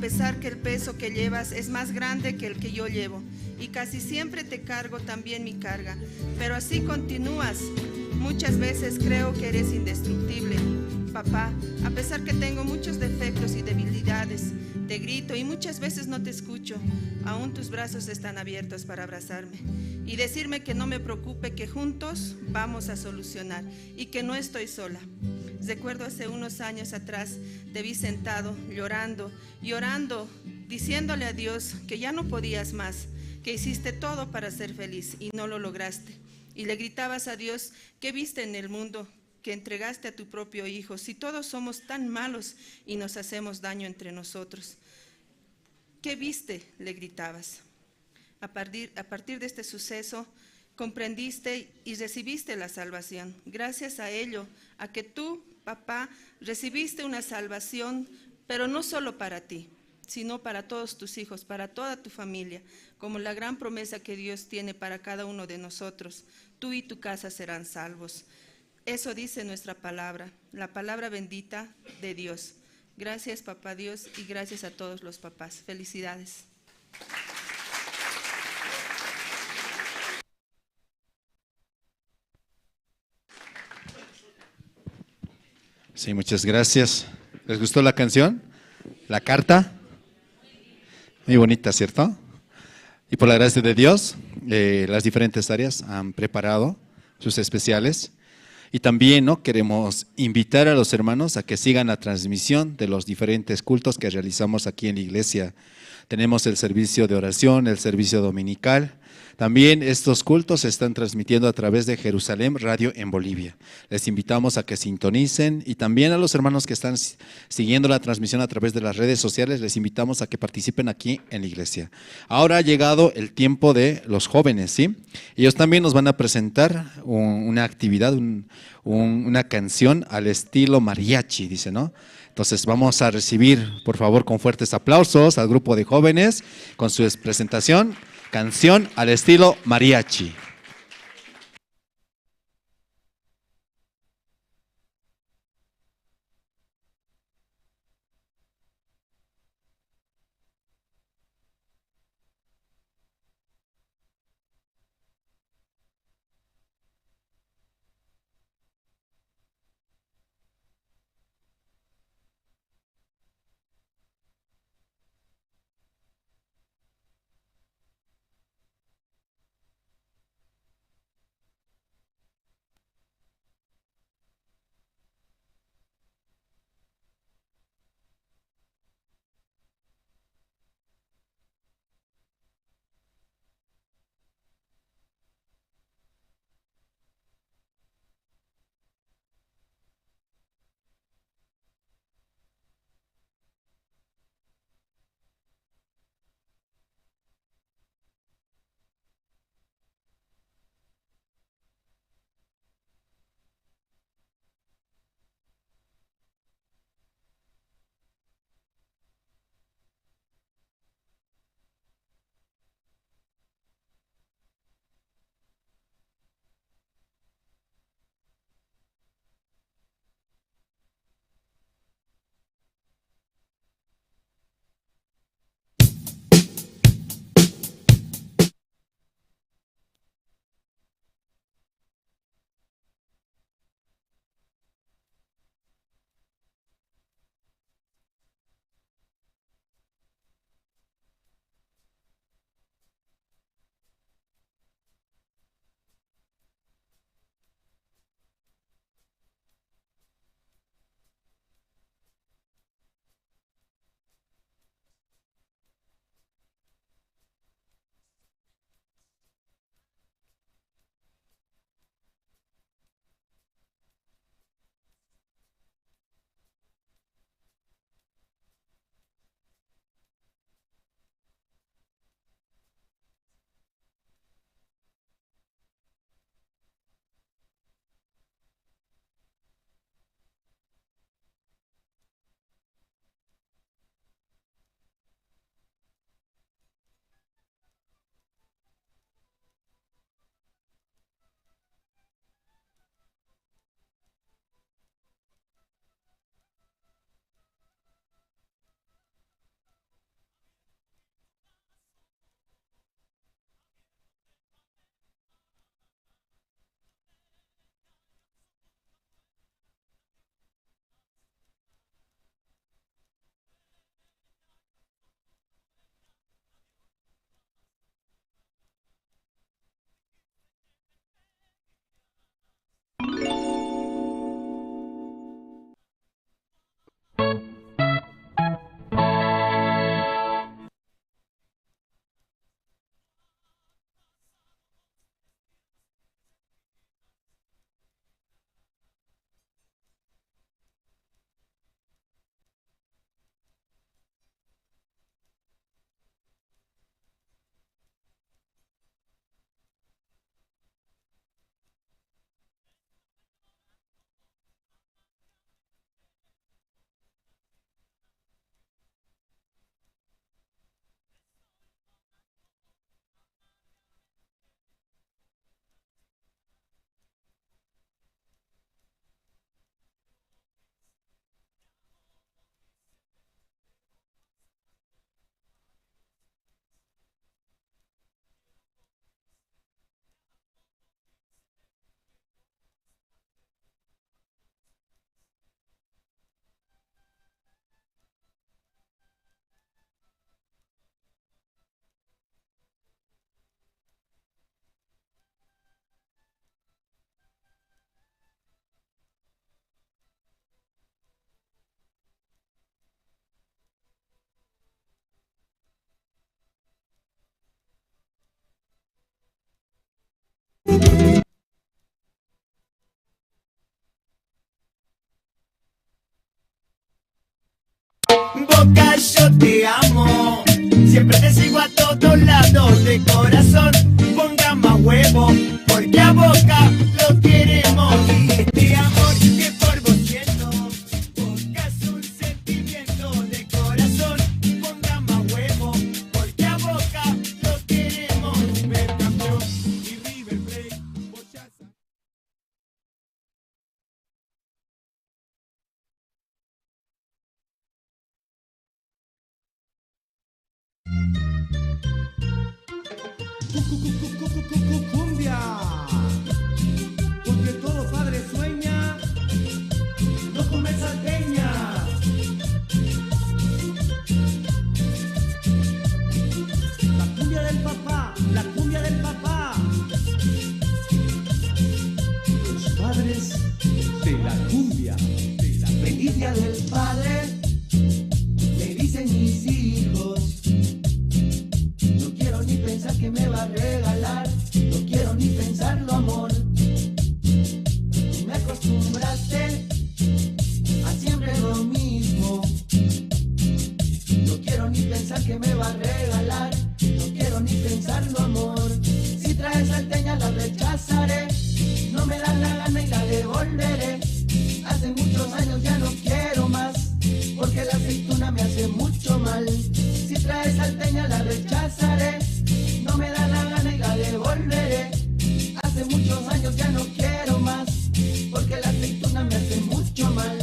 pesar que el peso que llevas es más grande que el que yo llevo, y casi siempre te cargo también mi carga, pero así continúas. Muchas veces creo que eres indestructible. Papá, a pesar que tengo muchos defectos y debilidades, te grito y muchas veces no te escucho, aún tus brazos están abiertos para abrazarme y decirme que no me preocupe, que juntos vamos a solucionar y que no estoy sola. Recuerdo hace unos años atrás, te vi sentado, llorando y orando, diciéndole a Dios que ya no podías más, que hiciste todo para ser feliz y no lo lograste. Y le gritabas a Dios, ¿qué viste en el mundo que entregaste a tu propio hijo? Si todos somos tan malos y nos hacemos daño entre nosotros. ¿Qué viste?, le gritabas. A partir de este suceso, comprendiste y recibiste la salvación. Gracias a ello, a que tú, papá, recibiste una salvación, pero no solo para ti, sino para todos tus hijos, para toda tu familia, como la gran promesa que Dios tiene para cada uno de nosotros. Tú y tu casa serán salvos. Eso dice nuestra palabra, la palabra bendita de Dios. Gracias, papá Dios, y gracias a todos los papás. Felicidades. Sí, muchas gracias. ¿Les gustó la canción? ¿La carta? Muy bonita, ¿cierto? Y por la gracia de Dios, las diferentes áreas han preparado sus especiales. Y también, ¿no?, queremos invitar a los hermanos a que sigan la transmisión de los diferentes cultos que realizamos aquí en la iglesia. Tenemos el servicio de oración, el servicio dominical. También estos cultos se están transmitiendo a través de Jerusalén Radio en Bolivia. Les invitamos a que sintonicen, y también a los hermanos que están siguiendo la transmisión a través de las redes sociales, les invitamos a que participen aquí en la iglesia. Ahora ha llegado el tiempo de los jóvenes, ¿sí? Ellos también nos van a presentar una actividad, una canción al estilo mariachi, dice, ¿no? Entonces vamos a recibir, por favor, con fuertes aplausos al grupo de jóvenes con su presentación, canción al estilo mariachi. Boca, yo te amo. Siempre te sigo a todos lados de corazón. Ponga más huevo, porque a Boca lo queremos. Y este amor que por vos siento, Boca es un sentimiento de corazón. Ponga más huevo, porque a Boca lo queremos. River campeón y River Plate, Bochaza. Cumbia, porque todo padre sueña no comer salteña. La cumbia del papá, la cumbia del papá. Los padres de la cumbia, de la feliz día del padre, le dicen mis hijos. No quiero ni pensar que me va a regalar, no quiero ni pensarlo, amor. Tú me acostumbraste a siempre lo mismo. No quiero ni pensar que me va a regalar, no quiero ni pensarlo, amor. Si traes salteña la rechazaré, no me da la gana y la devolveré. Hace muchos años ya no quiero más, porque la aceituna me hace mucho mal. Si traes salteña la rechazaré, no me da la gana y la devolveré. Hace muchos años ya no quiero más, porque la aceituna me hace mucho mal.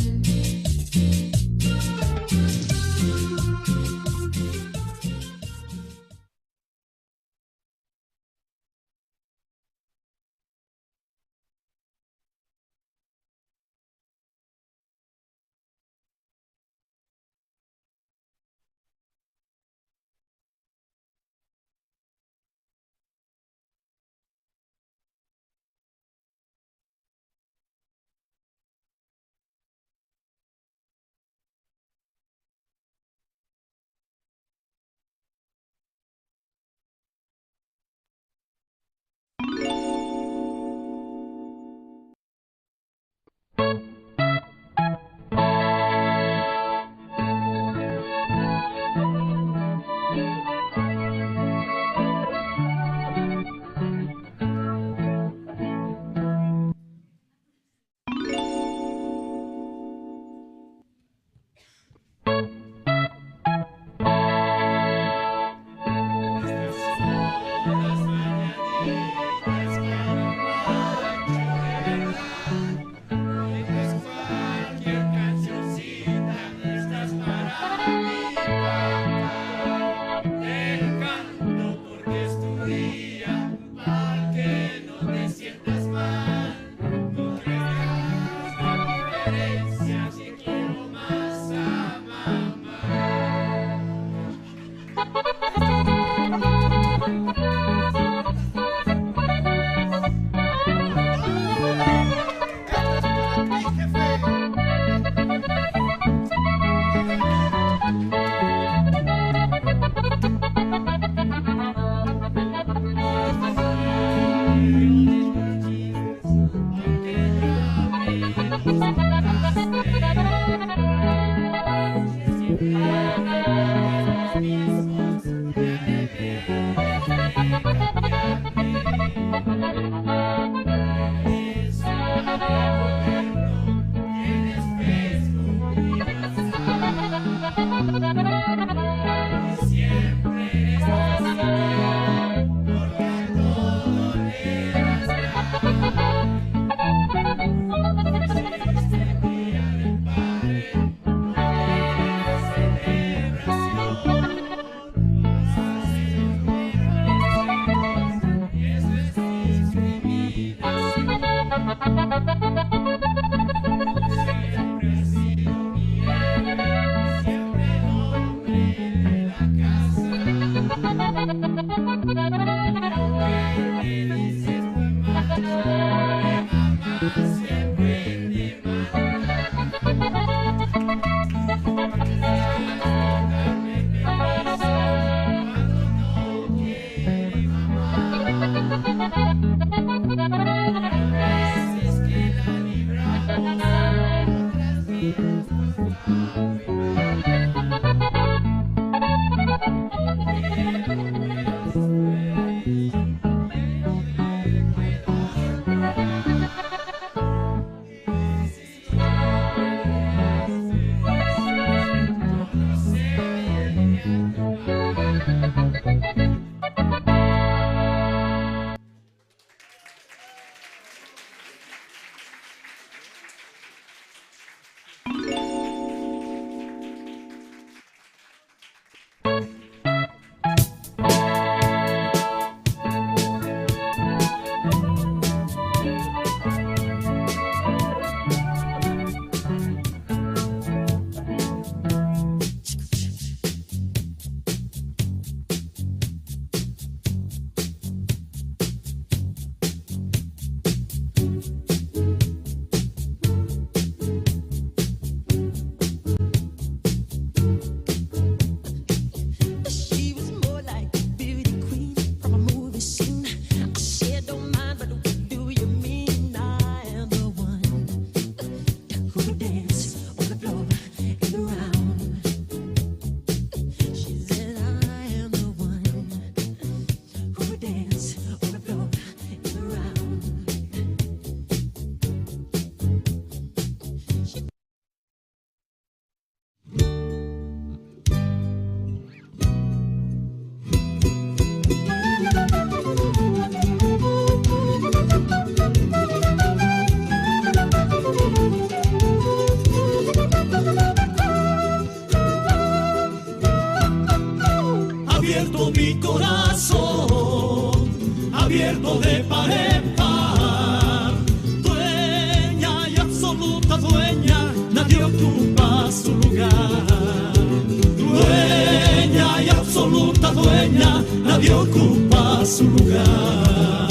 dueña, nadie ocupa su lugar.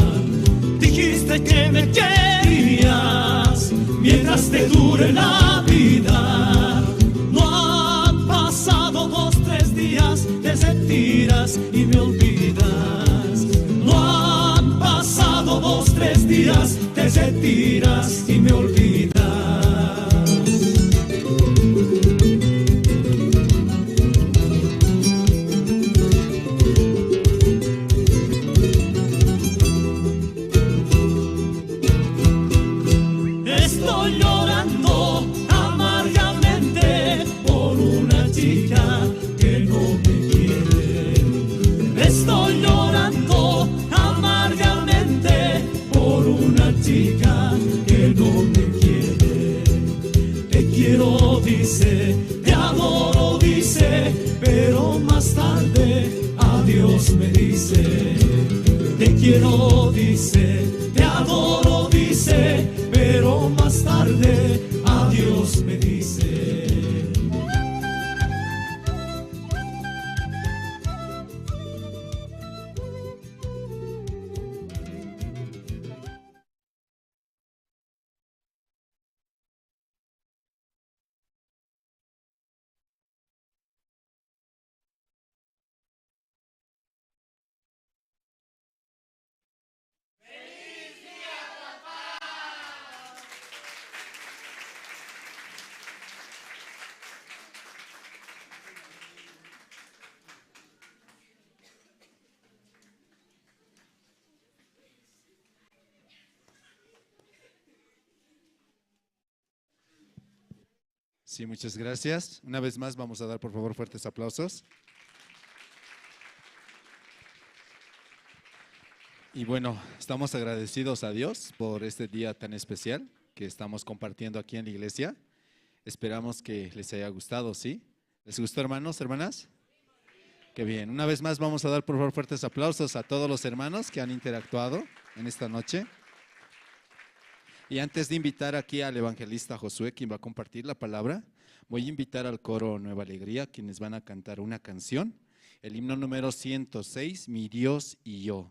Dijiste que me querías mientras te dure la vida. No han pasado 2, 3 días, te retiras y me olvidas. No han pasado 2, 3 días, te retiras y me olvidas. Estoy llorando amargamente por una chica que no me quiere. Estoy llorando amargamente por una chica que no me quiere. Te quiero, dice, te adoro, dice, pero más tarde adiós me dice. Te quiero, dice, te adoro, dice, pero más tarde adiós me dice. Sí, muchas gracias. Una vez más vamos a dar por favor fuertes aplausos. Y bueno, estamos agradecidos a Dios por este día tan especial que estamos compartiendo aquí en la iglesia. Esperamos que les haya gustado, ¿sí? ¿Les gustó, hermanos, hermanas? Qué bien. Una vez más vamos a dar por favor fuertes aplausos a todos los hermanos que han interactuado en esta noche. Y antes de invitar aquí al evangelista Josué, quien va a compartir la palabra, voy a invitar al coro Nueva Alegría, quienes van a cantar una canción, el himno número 106, Mi Dios y yo.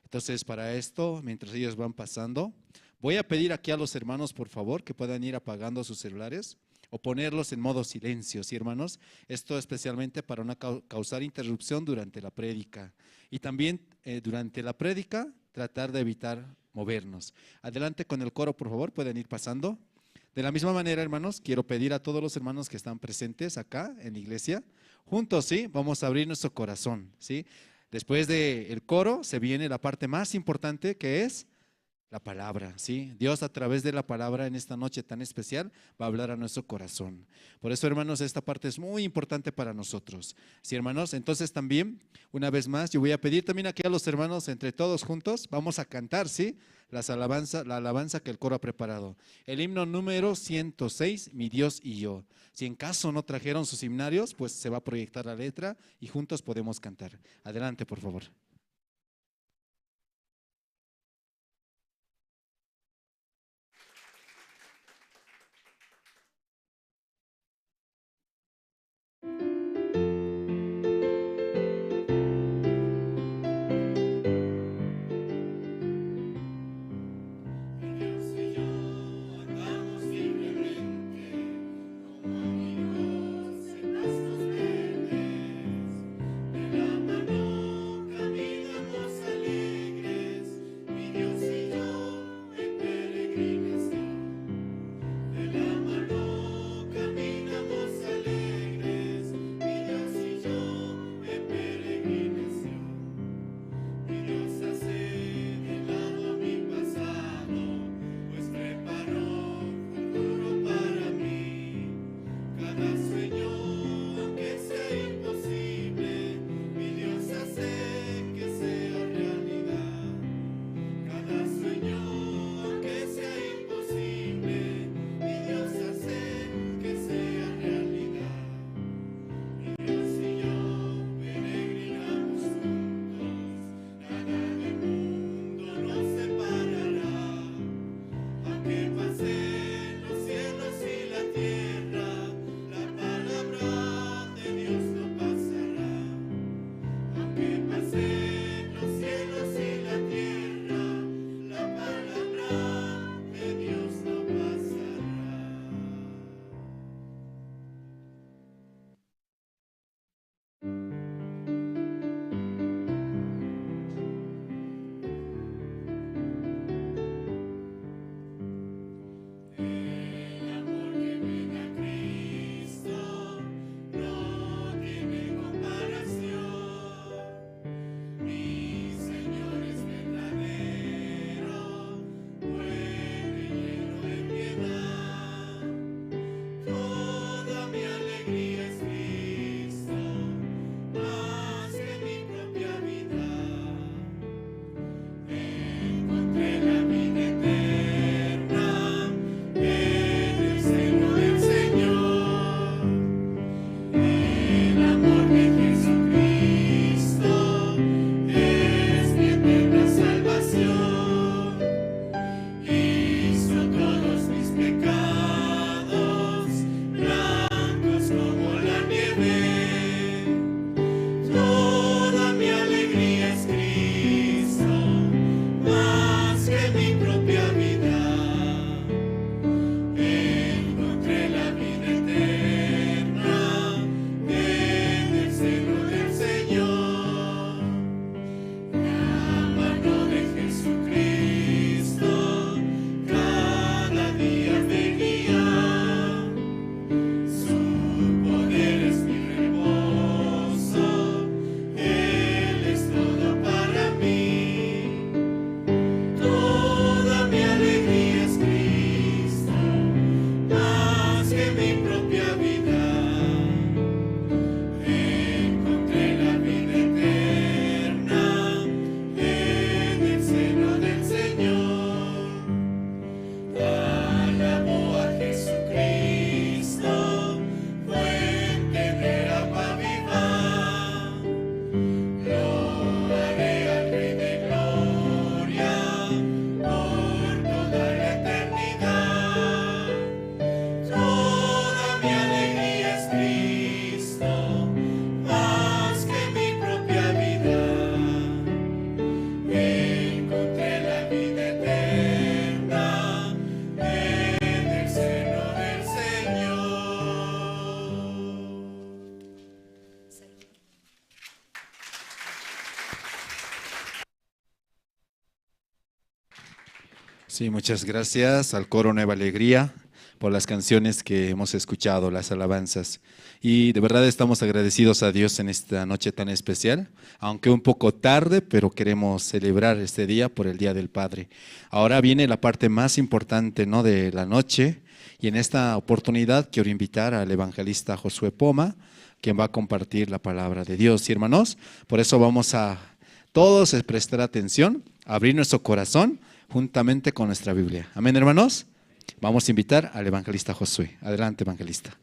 Entonces, para esto, mientras ellos van pasando, voy a pedir aquí a los hermanos, por favor, que puedan ir apagando sus celulares o ponerlos en modo silencio, ¿sí, hermanos? Esto especialmente para no causar interrupción durante la prédica. Y también durante la prédica, tratar de evitar movernos. Adelante con el coro, por favor, pueden ir pasando. De la misma manera, hermanos, quiero pedir a todos los hermanos que están presentes acá en la iglesia, juntos, ¿sí? Vamos a abrir nuestro corazón, ¿sí? Después del coro se viene la parte más importante, que es la palabra, ¿sí? Dios a través de la palabra en esta noche tan especial va a hablar a nuestro corazón. Por eso, hermanos, esta parte es muy importante para nosotros. ¿Sí, hermanos? Entonces también, una vez más, yo voy a pedir también aquí a los hermanos, entre todos juntos, vamos a cantar, ¿sí? La alabanza que el coro ha preparado. El himno número 106, Mi Dios y yo. Si en caso no trajeron sus himnarios, pues se va a proyectar la letra y juntos podemos cantar. Adelante, por favor. Camino Sí, muchas gracias al coro Nueva Alegría por las canciones que hemos escuchado, las alabanzas. Y de verdad estamos agradecidos a Dios en esta noche tan especial, aunque un poco tarde, pero queremos celebrar este día por el Día del Padre. Ahora viene la parte más importante, ¿no?, de la noche, y en esta oportunidad quiero invitar al evangelista Josué Poma, quien va a compartir la palabra de Dios. Y hermanos, por eso vamos a todos a prestar atención, a abrir nuestro corazón juntamente con nuestra Biblia. Amén, hermanos. Vamos a invitar al evangelista Josué. Adelante, evangelista.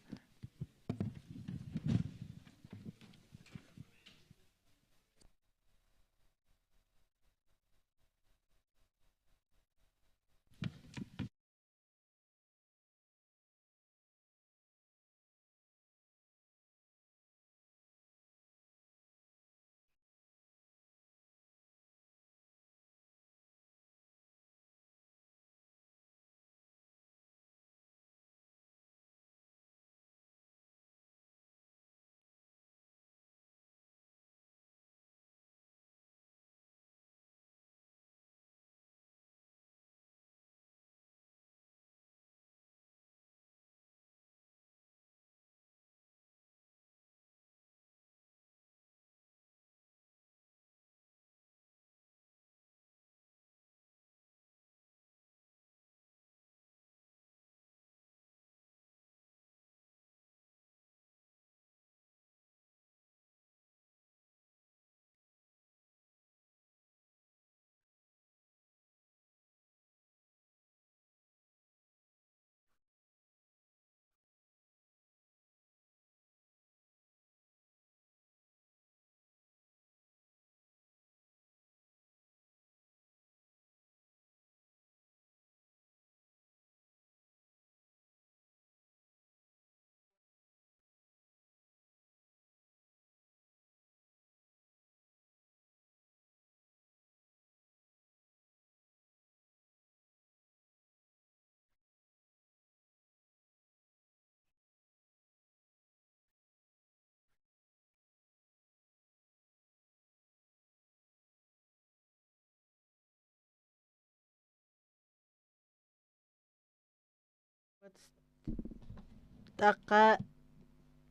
Taqa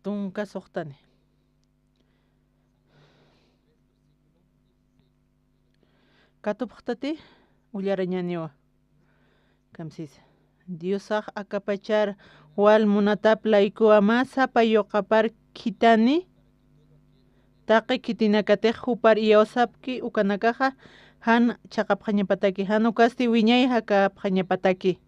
tunka soqtani. Katupqtati ullarañaniwa. Kamsis. Diosaq akapachar wal munataplayku ama sapayuqapar kitani. Taqi kitinakatiq hupar iyausapki ukanakaqa han chaqapqañapataki hanukasti wiñay hakapqañapataki.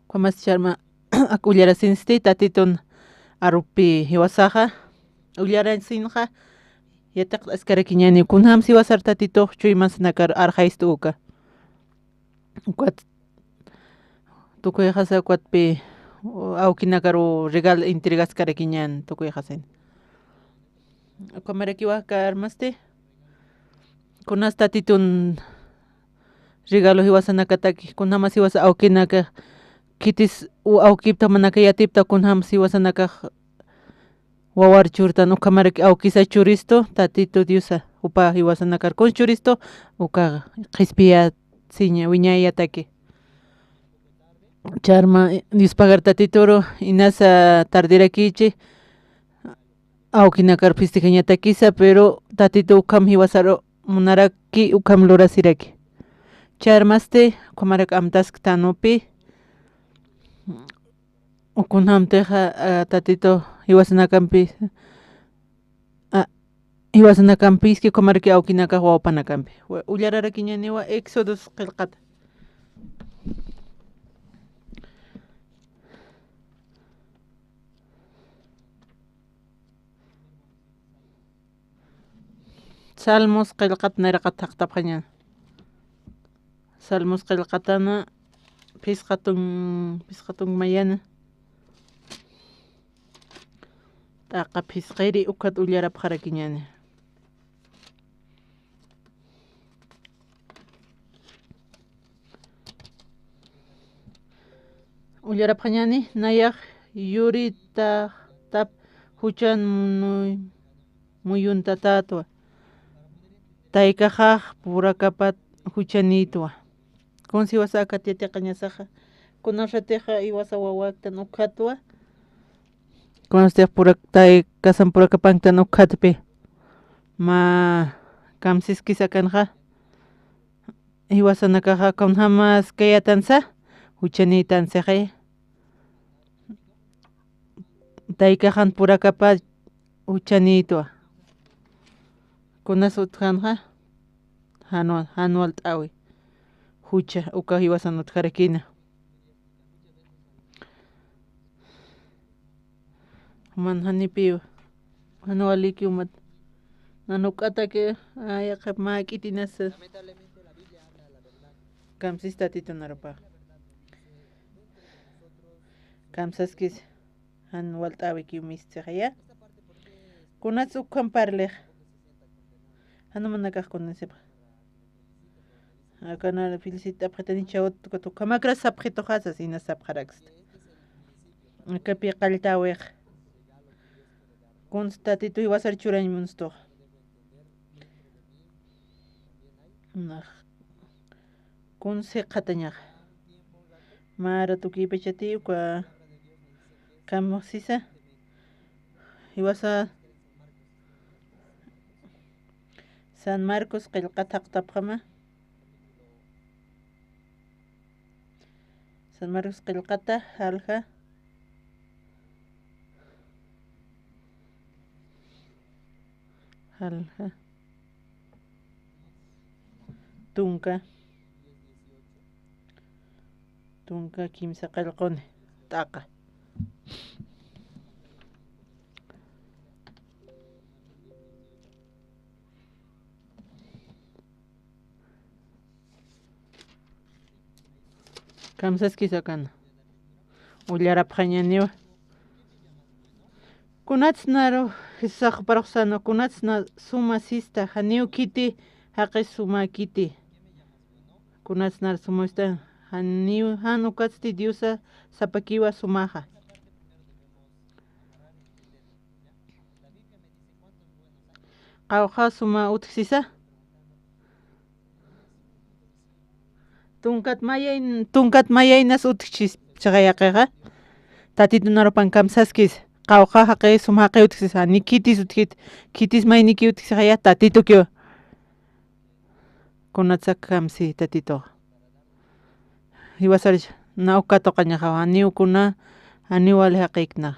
Kwamas charma ullarasinsti tatitun arupi hiwasaqa ullarasinqa yataq askarakiñani kunham siwasar tatituq chuymansanakar arjaystu uka. Ukat tukuy hasa kwatpi awkinakaru regal entregaskarakiñan tukuy hasen. Kwamarakiwaka armasti kunas tatitun regalo hiwasanakataki kunhama siwasa awkinaka kitis awkipta manaka yatipta kunham siwasanakaq wawar churtan ukamaraki awkisa churisto tatito Diosa upa hiwasanakar kun churisto uka qispiya siña wiñayataki. Charma Diospagar tatitoro inasa tardirakichi awkinakar festejañatakisa pero tatito ukam hiwasaro munaraki ukam lurasiraki. Charmaste kumarak amtask tanupi ukunhamteqa tatito hiwasanakampi hiwasanakampiski kumaraki awkinakaq wawapanakampi. Ullararakiñaniwa Éxodos qillqata. Salmos qillqata niraqata haqtapqañan. Salmos qillqatana pisqatun mayana. Taqa pisqiri ukat ullarapqarakiñani. Ullarapqañani nayaq yurita tap huchan muyunta tatwa taykajaq purakapat huchanitwa kunsi wasaka tiatiqa ñasaqa kunarratiqa iwasa wawakta ukhatwa kunastia tay kasan purakapanka ukhatpi ma kamsis kisa kanja iwasanakaqa kun hamas kayatansa huchanitansa taykajan purakapat huchanitwa kunas utkanja hanual t'awi hucha uka iwasan utkarakina man hanipi hanualiki umat nanukata que ayaqa mak'itinas kamsis tatito narapa kamsaskis hanual t'awi kiumischaqya kunas ukhan parleq hanumanakaq kunasipa akana felicita apretani chawat tu kamakra sapkhito khasas ina sapkharaxt akapi qaltaweq constatito iwasar churañ munsto nah kunse qatañaq mara tukipichati uka kamusisa iwasa San Marcos qillqata tapqama San Marcos qillqata halqa tunka kimsa qillquni t'aqa kamsaskisa kana ullarapqañaniwa kunatsnaro hisaq parqsano kunatsna suma sista haniu kiti haqi suma kiti kunatsnar sumasta haniu hanu katsti diusa sapakiwa sumaja qawqa suma utqsisa tunkat mayaynas utqchis chaqayaqiqa tatitunarupan kamsaskis qawqa haqi suma haqi utqsisa ni kitis utqit kitis may niki utqsaqaya tatitu kiwa kunatsa kamsi tatito iwasarish nauka toqañaqa aniukuna aniwal haqikna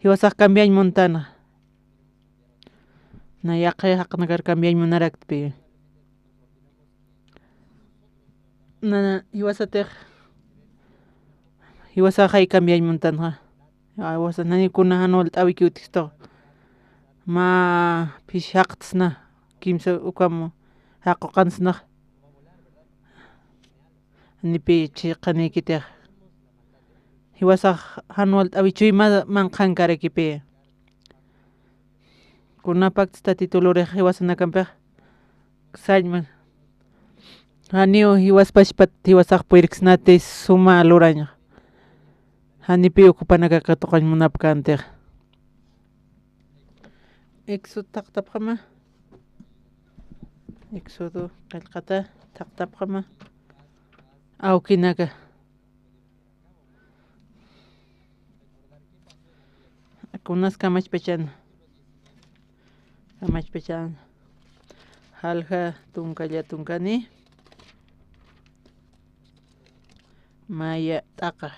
iwasaq cambiañ montana na yaqi haqnagar cambiañ munarakpi na iwasatiq iwasa hay cambiañ montana iwasa nanikuna hanual t'awiki utqsto ma pish haqtsna kimsa ukamu haqu qansnaq nipi chiqanikitiq iwasaq hanual t'awi chuyma manqankarakipi kunapaqtas tatituluriq iwasanakanpiq sallman haniu iwaspashpat iwasaq puyriqsnati suma lurañaq hanipi ukupanakaka tuqañ munapkantiq Éxodo taqtapqama Éxodo qillqata taqtapqama awkinaka kunas kamachpachana halqa tunkalla tunkani maya t'aqa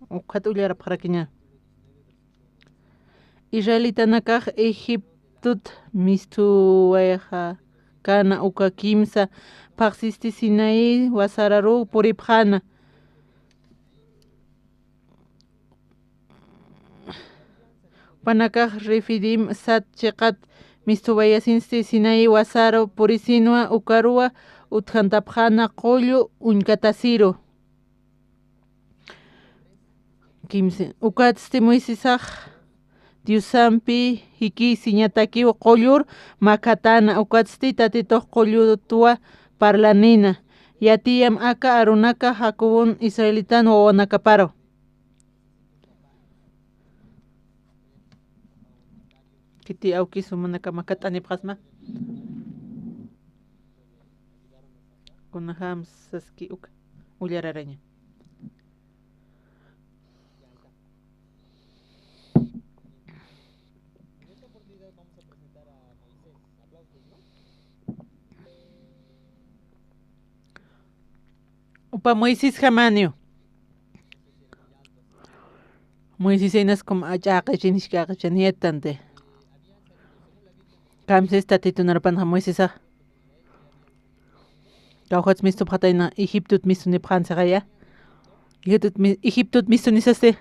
uqhata ullarapaqrakiña Israelitanakaq Egiptut mistuwayqa kana uka kimsa paqsisti Sinaí wasararu puripqana panakaq Refidim Sat chiqat mistuwayasinsti Sinaí wasaru purisinwa ukaruwa uthantapqana qullu unkatasiru kimsa ukatsti Moisesaq Diusampi hiki siñatakiwa qullur makatana ukatsti tatituq qullutuwa parlanina yatiyam aka arunaka hakubun israelitano wawanakaparo Kiti aukisu manaka makatanipqasma. Kunaham saski uka ullararaña. Upa Moisés Jamanio. Moisés enas como achaqa chinishkaqa chanietante. Kamses tatitunarpanja Moisés a. Kauhats mistu pataina Egiptut mistu nipjanse gaya. Egiptut mistu nisaste.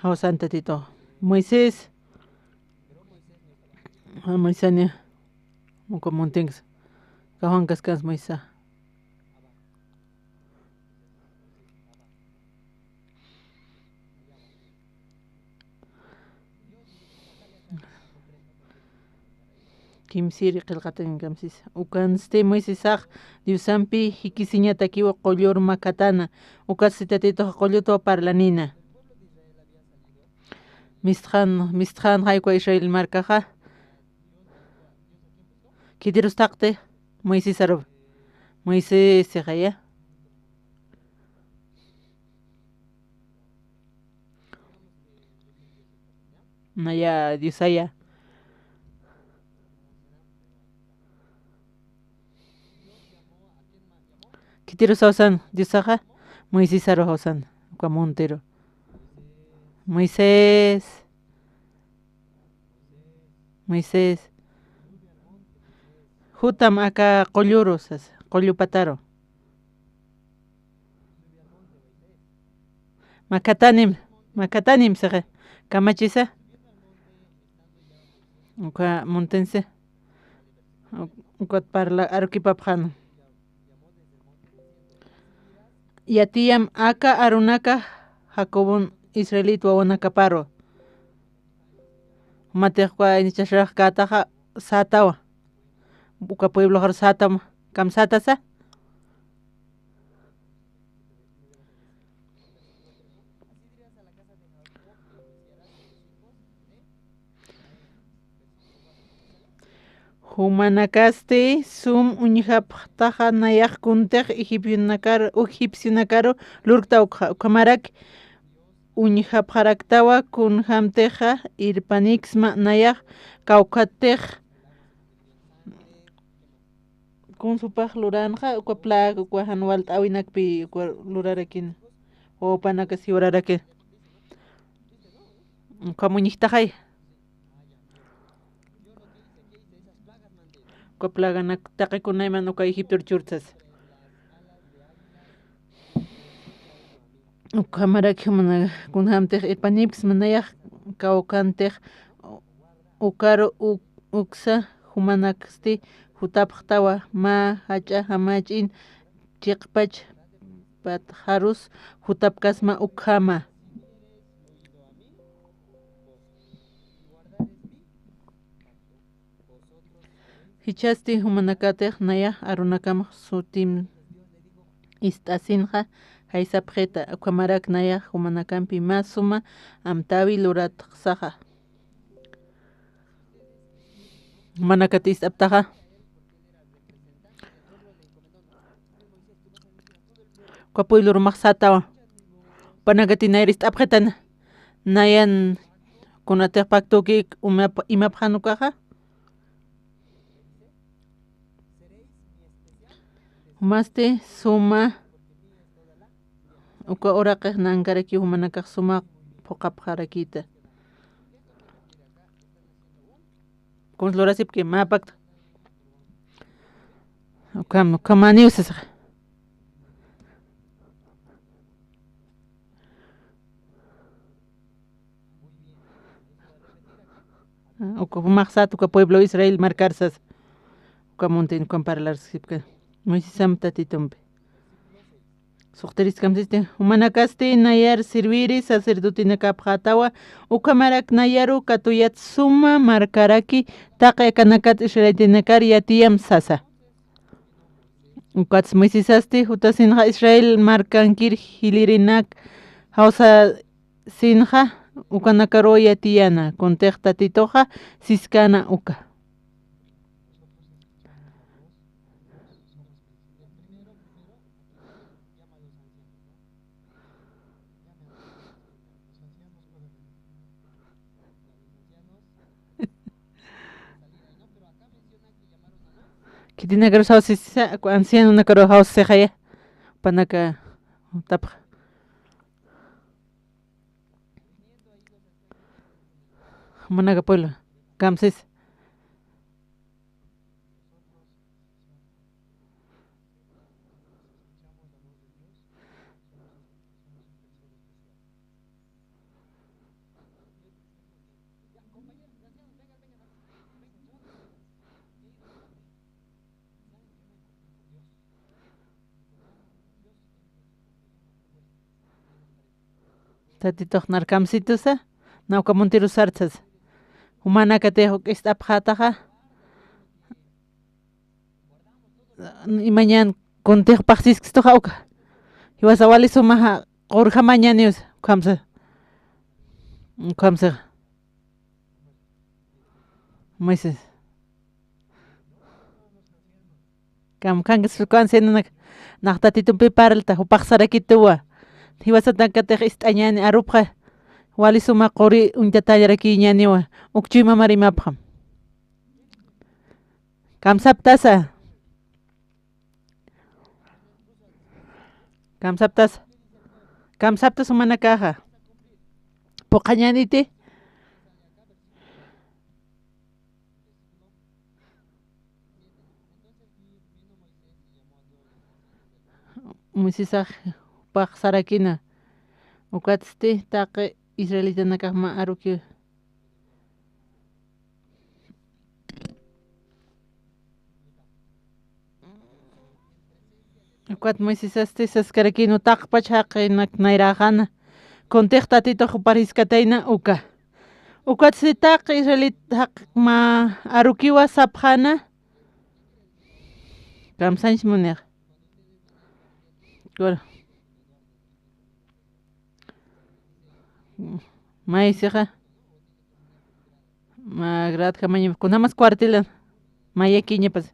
Hausan tatito. Moisés. Moisés Muko montings. Kauhan kaskans Moisés. Kimsiri qilqatan kamsis ukanste Moisésaq Diusampi hikisiñata kiwa qollur makatana ukasitatito qolluto parlanina misthan hayko Israel markaqa kitirus taqte Moisés arab Moisés seqaya naya Diosaya Kitiro sausan Diosaja Moisés aro sausan Montero Moisés Hutam aka qollurosas qollupataro Makatanim seje kamachisa uka montense ukat parla arukipapjano Yatiam aka arunaka Jacobon Israelito wawanaka paro. Matejwa inichashraq kataja satawa. Buka pueblo har satam kam satasa. Humanakaste sum uñihaptaja nayak kuntej egipcionakaro lurkta ukamarak uñihapjaraktawa kun hamteja irpanixma nayak kaukatej kun supaj luranja ukaplag ukwahanwal awinakpi lurarakin o panaka siwararakin kamuñihtajay Koplaganak taqikunayman uka Egipto churtas. Ukamarak mana kunhamtej irpanipis manayaq kawkantej ukaro uksa humanaksti hutapqtawa ma hacha hamachin chiqpach patjarus hutapkasma ukhama. Hichasti humanakatej naya arunakam sutim istasinja haisapjeta ukamarak naya humanakampi masuma amtawi luratsaja manakatis aptaja kapuy lurmaxsatawa panagatinairis apjetan nayan kunatej paktuki imapjanukaja Maste suma uka oraqej nankaraki humanakaq suma puqapqarakita. Konslorasipki mapakt. Kamaniusas. Uka maqsat uka pueblo Israel marcarsas. Uka monten compararsipka. Moisésam tatitumpe. Suqtaris kamsiste humanakaste nayar serviri sacerdotinakapqatawa ukamarak nayaru katuyat suma markaraki taqa kanakat israelitinakar yatiyam sasa. Ukats Moisésaste hutasinja Israel markankir hilirinak hausa sinja ukanakaroya tiyana contexta titoja siskana uka. Que tiene que usar si anciano una caro house se jaya panaka tapa. Managa pueblo Kamsis. Tatitoh narkamsitusa nauka montiru sartsas. Humana katejo que está pjataja. Y mañana contejo paxis que estoja uka. Y vas a valer su maja orja mañana kamsa. Kamsa. Moises. Kam kangas kansen nak tatitun piparalta o paxara kitua. Y vas a tankatej istañani arupja. Wali suma qori untatayara ki ñaniwa ukchima marimapja. Kamsaptasa. Kamsaptas. Kamsaptas humana caja. Pokañaniti. Musisaj paxarakina. Ukatsti taqe Israelita nakahma aruki. Ukat moisisasti sascarakino taqpachaqi nairajana. Contexta tito pariskataina uka. Ukat si taq Israelita ma arukiwa sapjana. Kamsanch muner. Gora. Maisija. Magrat kamañi con nada más cuartila. Maya quiñe pues.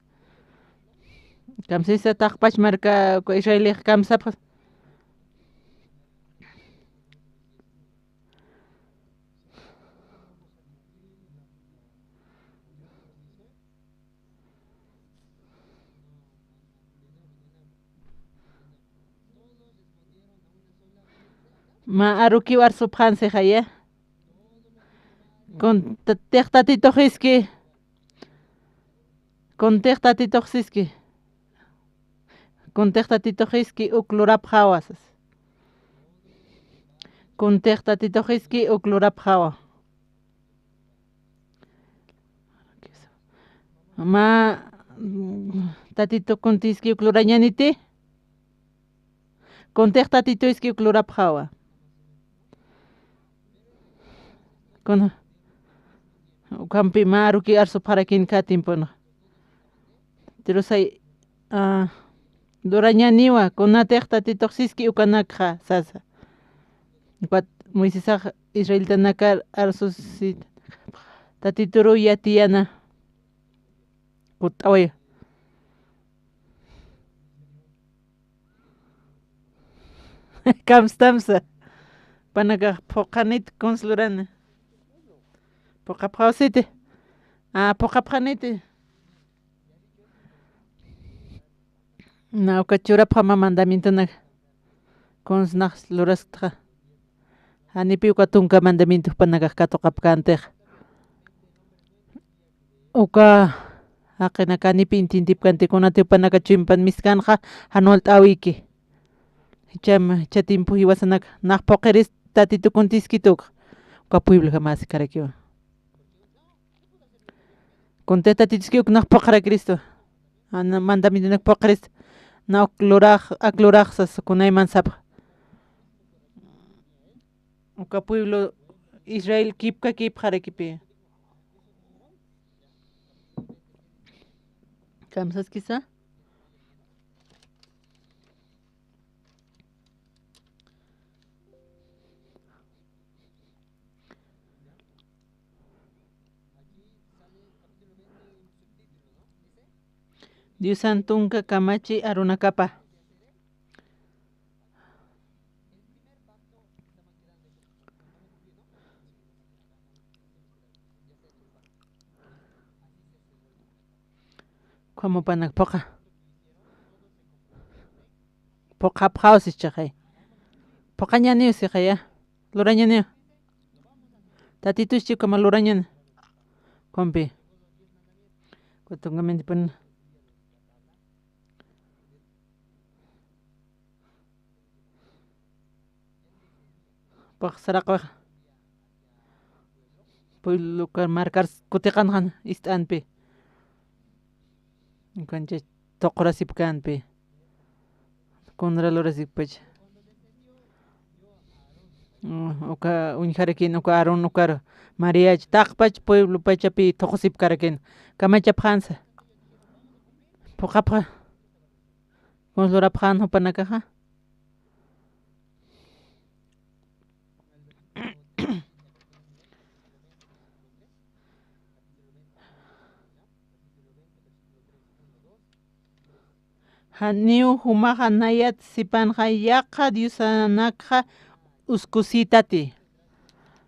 Kamsisa taqpach marca Israeli kamsap. Ma aruki war subhan se jaya. Con textatito jiski. Con textatito jiski. Con textatito jiski uklurap hawasas. Con textatito jiski uklurap hawa. Ma tatito contiski uklurañaniti. Con textatito iski uklurap hawa. Con campi maru ki arso para quien katimpono. Pero say dorañaniwa con na texta titoxiski ukanakha sasa. Cuat Moisés Israel tanakar arsos tatituru yatiana. Kutaway. Kamstamsa. Panaga pokanit consulurana. Pokaphausite. Pokaphanite. Na ukachura phama mandamiento na cons nas lurastra. Anipi ukatunka mandamiento panaga kato kapkante. Uka akena kanipi intintip kante konate panaga chimpan miskanja hanolt awiki. Cham chatimpu hiwasanak nak pokeris tatitu kontiskituk. Uka pueblo jamás karakio. Contesta titiskiuk nak pokara Cristo. Ana mandamiento nak pokaris. Na akluraj sas kunay mansap. Uka pueblo Israel kipka harekipi. Kamsas quizá. Dios Antunka Kamachi Arunakapa. Como panak poca. Poca pausa chakay. Poca ñanio si kaya. Lurañanio. Tatitu chico malurañan. Compi. Cuatungamente pon. Poca sarakwa. Pues lugar marcar kutikan istanpi. Kancha toqrasip kanpi. Konra lorasip pach. Uka unjarakin uka arun ukar María taqpach pueblo pachapi toqsip karakin. Kamachap hansa. Pokapra. Konslorap han hopanakaha. Haniu humaja nayat sipanja yaqa diusanakja uskusitati.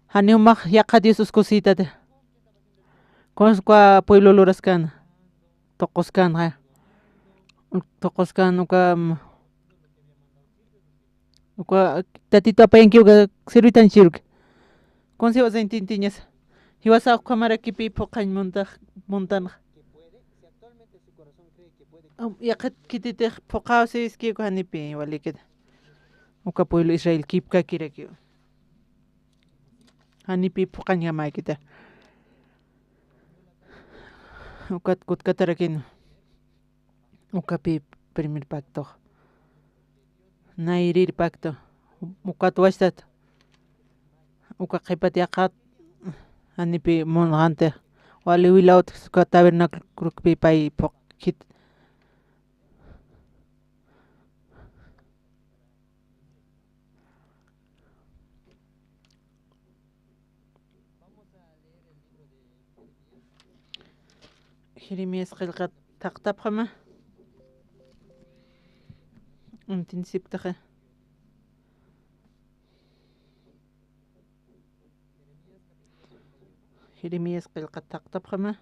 Haniu maj yaqa dius uskusitati. Konskwa pueblo luraskan. Toqoskan ha. Toqoskan uka tatito apayanki uka sirvitan chiruk. Konsi was intintiñas. Hiwasa kamara kipi poqañ montan. Yaqat kitite poqaw seviski ko hanipi walikit. Uka pueblo Israel kipka kiraki. Hanipi poqaña maikita. Ukat kutkatarakin. Ukapi primer pacto. Nairir pacto. Ukat wastat. Uka qipati yaqat hanipi monante. Wali wilaut ka tabernáculo krukpi pai poqit. Jeremías qilqat taqtapqama. Untinsiptaqa. Jeremías qilqat taqtapqama.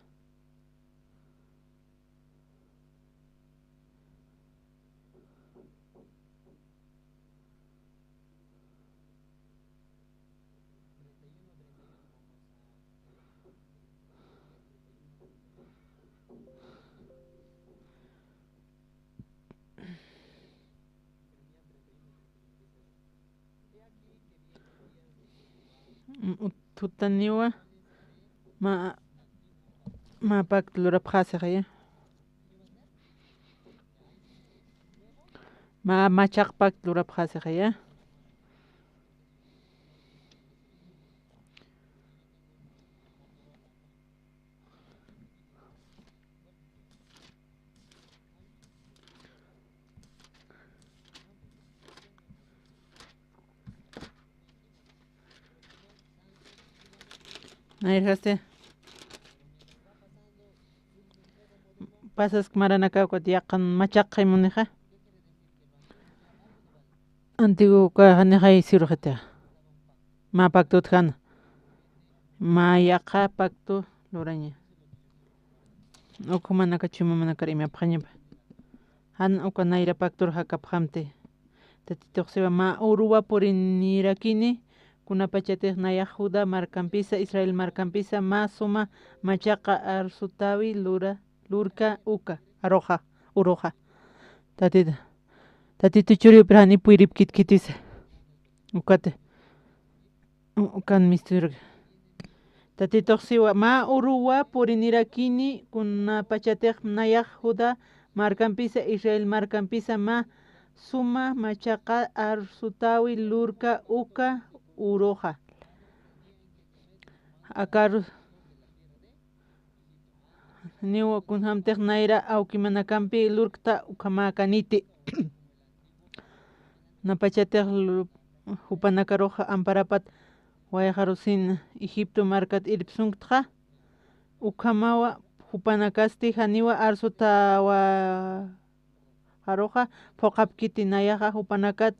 Tutaniwa ma pacto lurapqasi qaya. Ma machaq pacto lurapqasi qaya. Nairhaste. Pasas maranaka ko tiyakan machaqay muneja. Antiguo ka hanejay sirujeta. Ma pacto tjan. Ma yaqa pacto loraña. Okumanaka chumamanaka rimya phañapa. Han uka naira pacto hakaphamte. Tatitoqsiwa ma uruwa purinirakini. Kuna pachatej naya Judá marcampisa Israel marcampisa ma suma machaqa arsutawi lurka uka aroja uroja tatito churi prani puirip kitkitisa ukate ukan mistur tatito siwa ma uruwa purinirakini kuna pachatej naya Judá marcampisa Israel marcampisa ma suma machaqa arsutawi lurka uka uroja akar niwa kunhamtej naira aukimanakampi lurkta ukamakaniti napachatej hupanakaroja amparapat wayajarusin Egipto markat iripsunktja ukamawa hupanakasti haniwa arsuta wa haroja pokapkiti nayaja hupanakat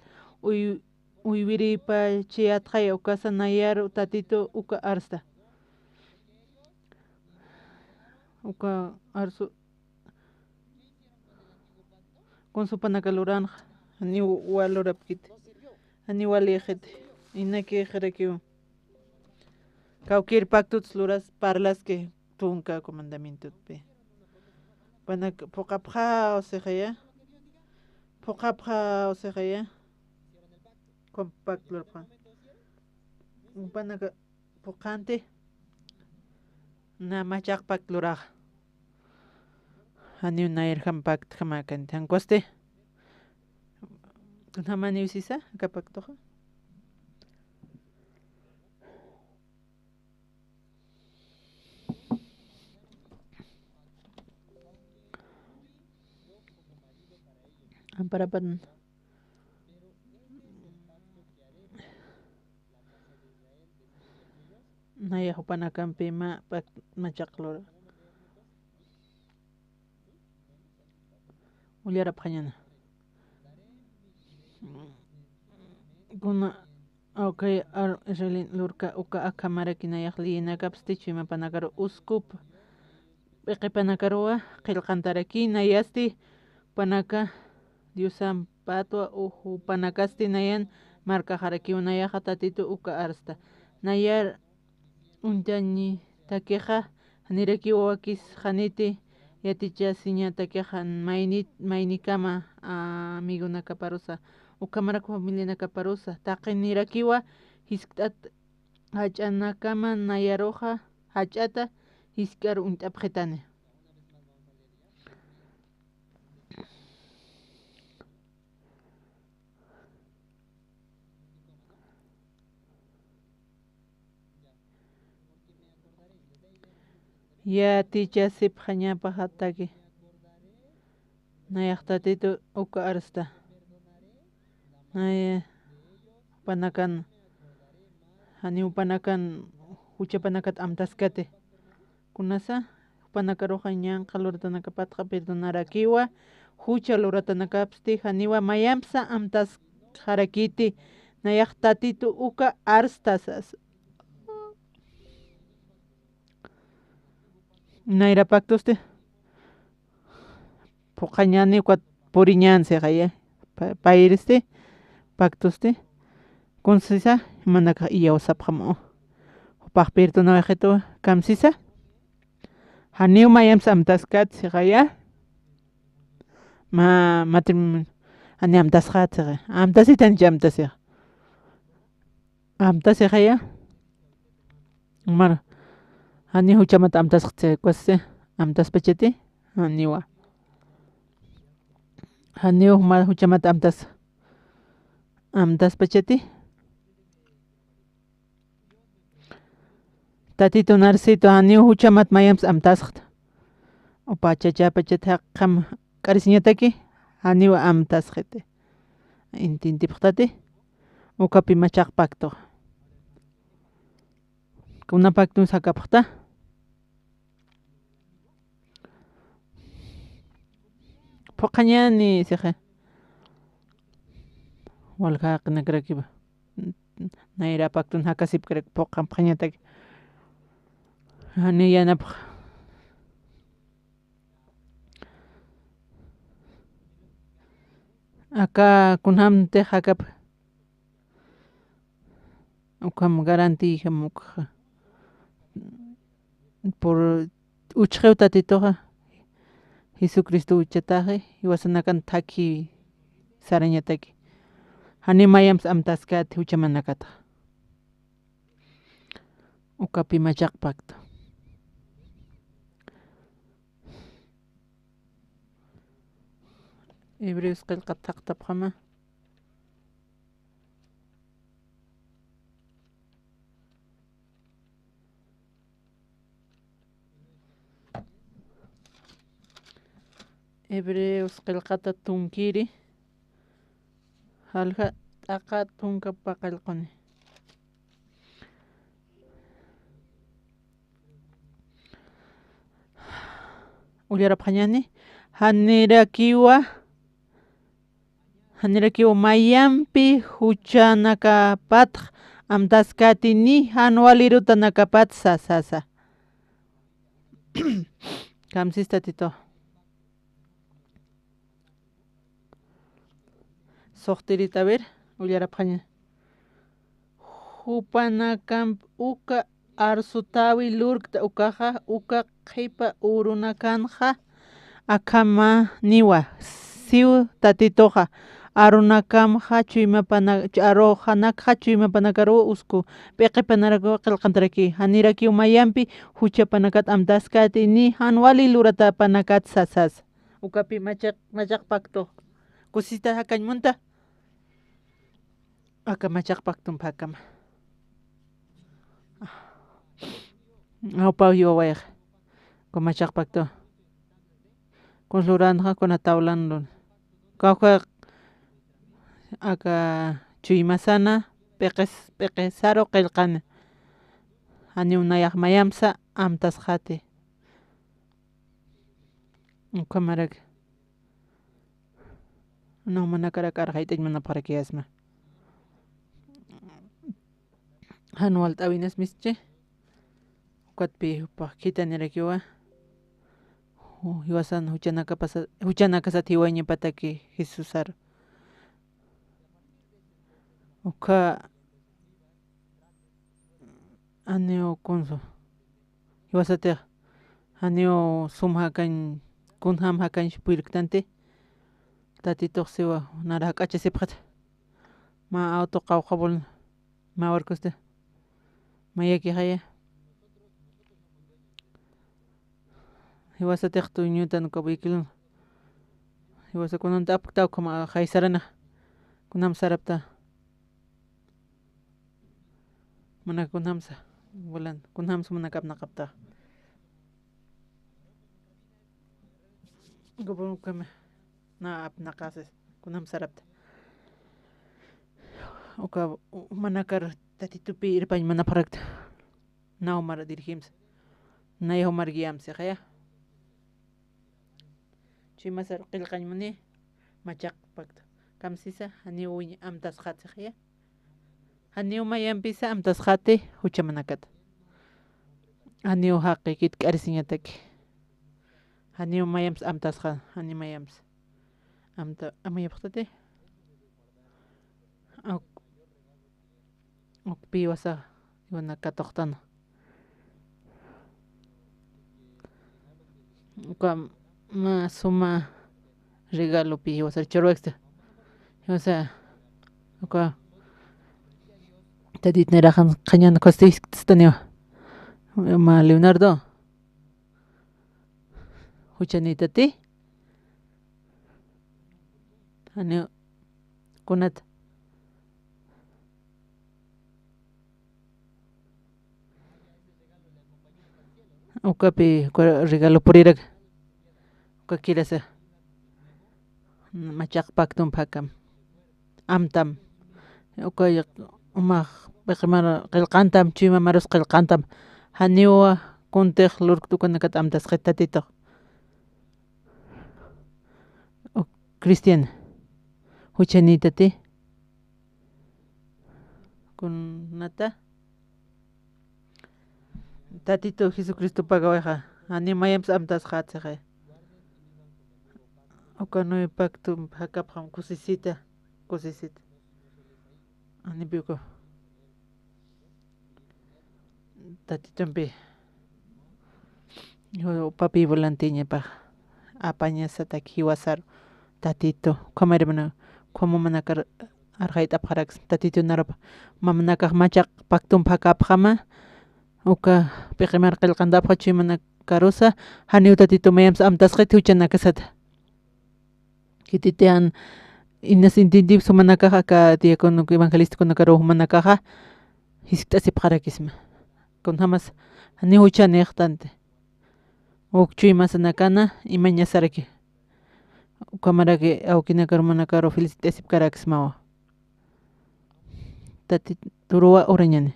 uywiripa chiatjaya ukasa nayar tatito uka arsta uka arsu con su panakaluranja ani walorapkiti ani walejete inaki jerekiu kaukir pactus luras parlas que tunka comandamiento pe panak pokapja osejaya pokapja osejaya compact lurpan un panaka pokante na machak pact luraj ani unair hampact hamakan tanquaste kunhamani usisa kapaktoja amparapan naya hupanakan pima machaklora uliarap mañana kuna okay israelin lurka uka akamara kinayaqli nakapstichu imapanakaro uskup piqipanakaruwa qillqantaraki nayasti panaka Diosam patwa uhu panakasti nayan marka jaraki unayaja tatito uka arsta nayar untani takeja niraki wakis janiti yaticha siña takeja mainikama amigo nakaparusa ukamarako familia nakaparusa taqi nirakiwa hiskat hachanakama nayaroja hachata hiskar untapjetane ya ticha sip hañapa hataki nayaqtatito uka arsta naya panakan hani upanakan huchapanakat amtaskate kunasa panakaroja ñanqa luratanakapatqa perdonarakiwa hucha luratanakapsti haniwa mayampsa amtas harakiti nayaqtatito uka arstasas Naira pactoste pokañani kwat puriñan se gaya pairiste pactoste consisa manaka iya usapjamo paqpirto no ejeto kamsisa haniu mayam samtaskat se gaya matrim ani amtasgat se amtasitan jamtase amtase gaya mar Ani huchamat amtas kwase amtas pechete aniwa aniu ma huchamat amtas pechete tatito narcito aniu huchamat mayams amtas upachacha pechete qam karisiñataki aniwa amtas jete intintipqtati ukapi machaq pacto kuna pacto sakapqta Pokañani seja walqa qinakrakiba naira pactun hakasip krek poqan pañatak hani yanapaq acá kunhamte hakap ukam garanti hamuk por uchqew tatitoqa Jesucristo uchataje iwasanakan taki sarañataki hani mayams amtaskat huchamanakata ukapi machaq pacto Hebreos qillqataqtapqama Hebreos qillqata tunkiri halqa t'aqa tunka paqallquni Uyaraphañani hanirakiwa mayampi huchanakapatq amtaskatini hanualiruta nakapatsa sasa. Kamsista tito. Soqtirita a ver, uyaraphaña. Hupanakam uka arsutawi lurkta ukaja uka qhipa urunakanja akama niwa siu tatitoja arunakamja arojanakja chuymapanakaru usku peqepanaraku qillqantaraki haniraki mayampi huchapanakat amtaskati ni hanwali lurata panakat sasas ukapi machaqpakto kusita hakañmunta aka machaqpaktun pakama Aupa yuwayaq kumachaqpakto kunluranja kunataulando kawqa aka chuymasana peqesaro qillqana hani unayaq mayamsa amtasqati ukamaraka no manakaraka arqayt'ich mana parakiyasma hanual t'awinas mischi ukatpi upaq kitanirakiwa hiwasan huchanakasat hiwañapataki Jesusar uka aneo kunso hiwasatiq aneo sum hakan kunham hakan puriktante tatituq siwa nara hak'achasipqata ma auto qawqabul ma warkusta mayaki haya hiwasatiq tuñuta nuqa wikilun hiwasakunanta apukta kuma haysarana kunam sarapta mana kunamsa bulan kunamsa mana kapnaqapta gobon kama na apnaqases kunam sarapta uka manakar tatitupi irpañ mana parakta na umar dirigimsa na umar guiamsa haya chimasar qillqañmuni machaqpakta kamsisa hani uña amtasqati haya hani umayampisa amtasqati huchamanakata hani haqi kitk'arisiñataki hani umayampas amtasqa hani mayampas amta amayapqtati ukpi wasa iwana katuqtana uka ma suma regalopi wasa chorwexta wasa uka tadit nerajan qañana kostistaniwa ma Leonardo huchanitati hani kunata ukapi regalo puriraka uka kirasa machaqpaktun pakam amtam uka umaq peqimara qillqantam chuyma maros qillqantam haniwa kuntiq lurktukunakata amtasqa tatituq Cristian huchanitati kunata tatito Jesucristo pagawaja ani mayampas amtasqatsaqa uka nuy paktum hakapqam kusisita ani piuko tatitumpi papi volantiñapaq apañasataki hiwasar tatito kamaribana como manakar arqayta apqaraks tatito narapa mamanakaq machaq paktum pakapqama uka piqimar qillqantapqa chuymana karusa haniw tatito mayampas amtasqati huchanakasata kititian inasintinti sumanakaqa ka diácono evangelista ruh manakaqa hisp'tasipqarakisma kunhamas hani huchaniqtante uk chuymasanakana imañasaraki ukamaraki awkinakaru manakaru felicitesipkarakismawa tatito turuwa urañani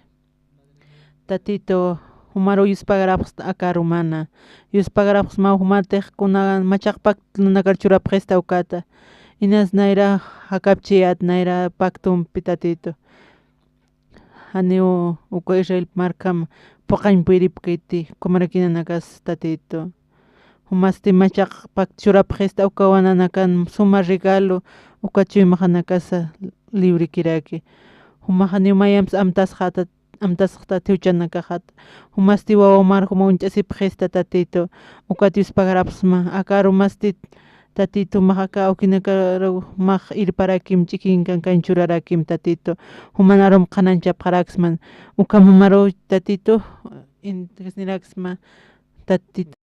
tatito humaro yuspagarapas akarumana yuspagarapas ma humatej kuna machaqpak nakarchura presta ukata inas naira hakapchiat naira pactum pitatito haneu uko Israel markam pokain piripkiti komarakina nakas tatito humasti machaqpak chura presta ukawana nakan suma regalo ukachuy mahanakasa libre kiraki humahani mayams amtas hatat amtas tatiuchana kahat humasti wawa mar humunchasi presta tatito ukatius pagarapsma akaru masti tatito mahaka ukinaka mah irparakim chikin kan churarakim tatito humanarom kanancha paraxman ukamamaro tatito intesniraxma tatito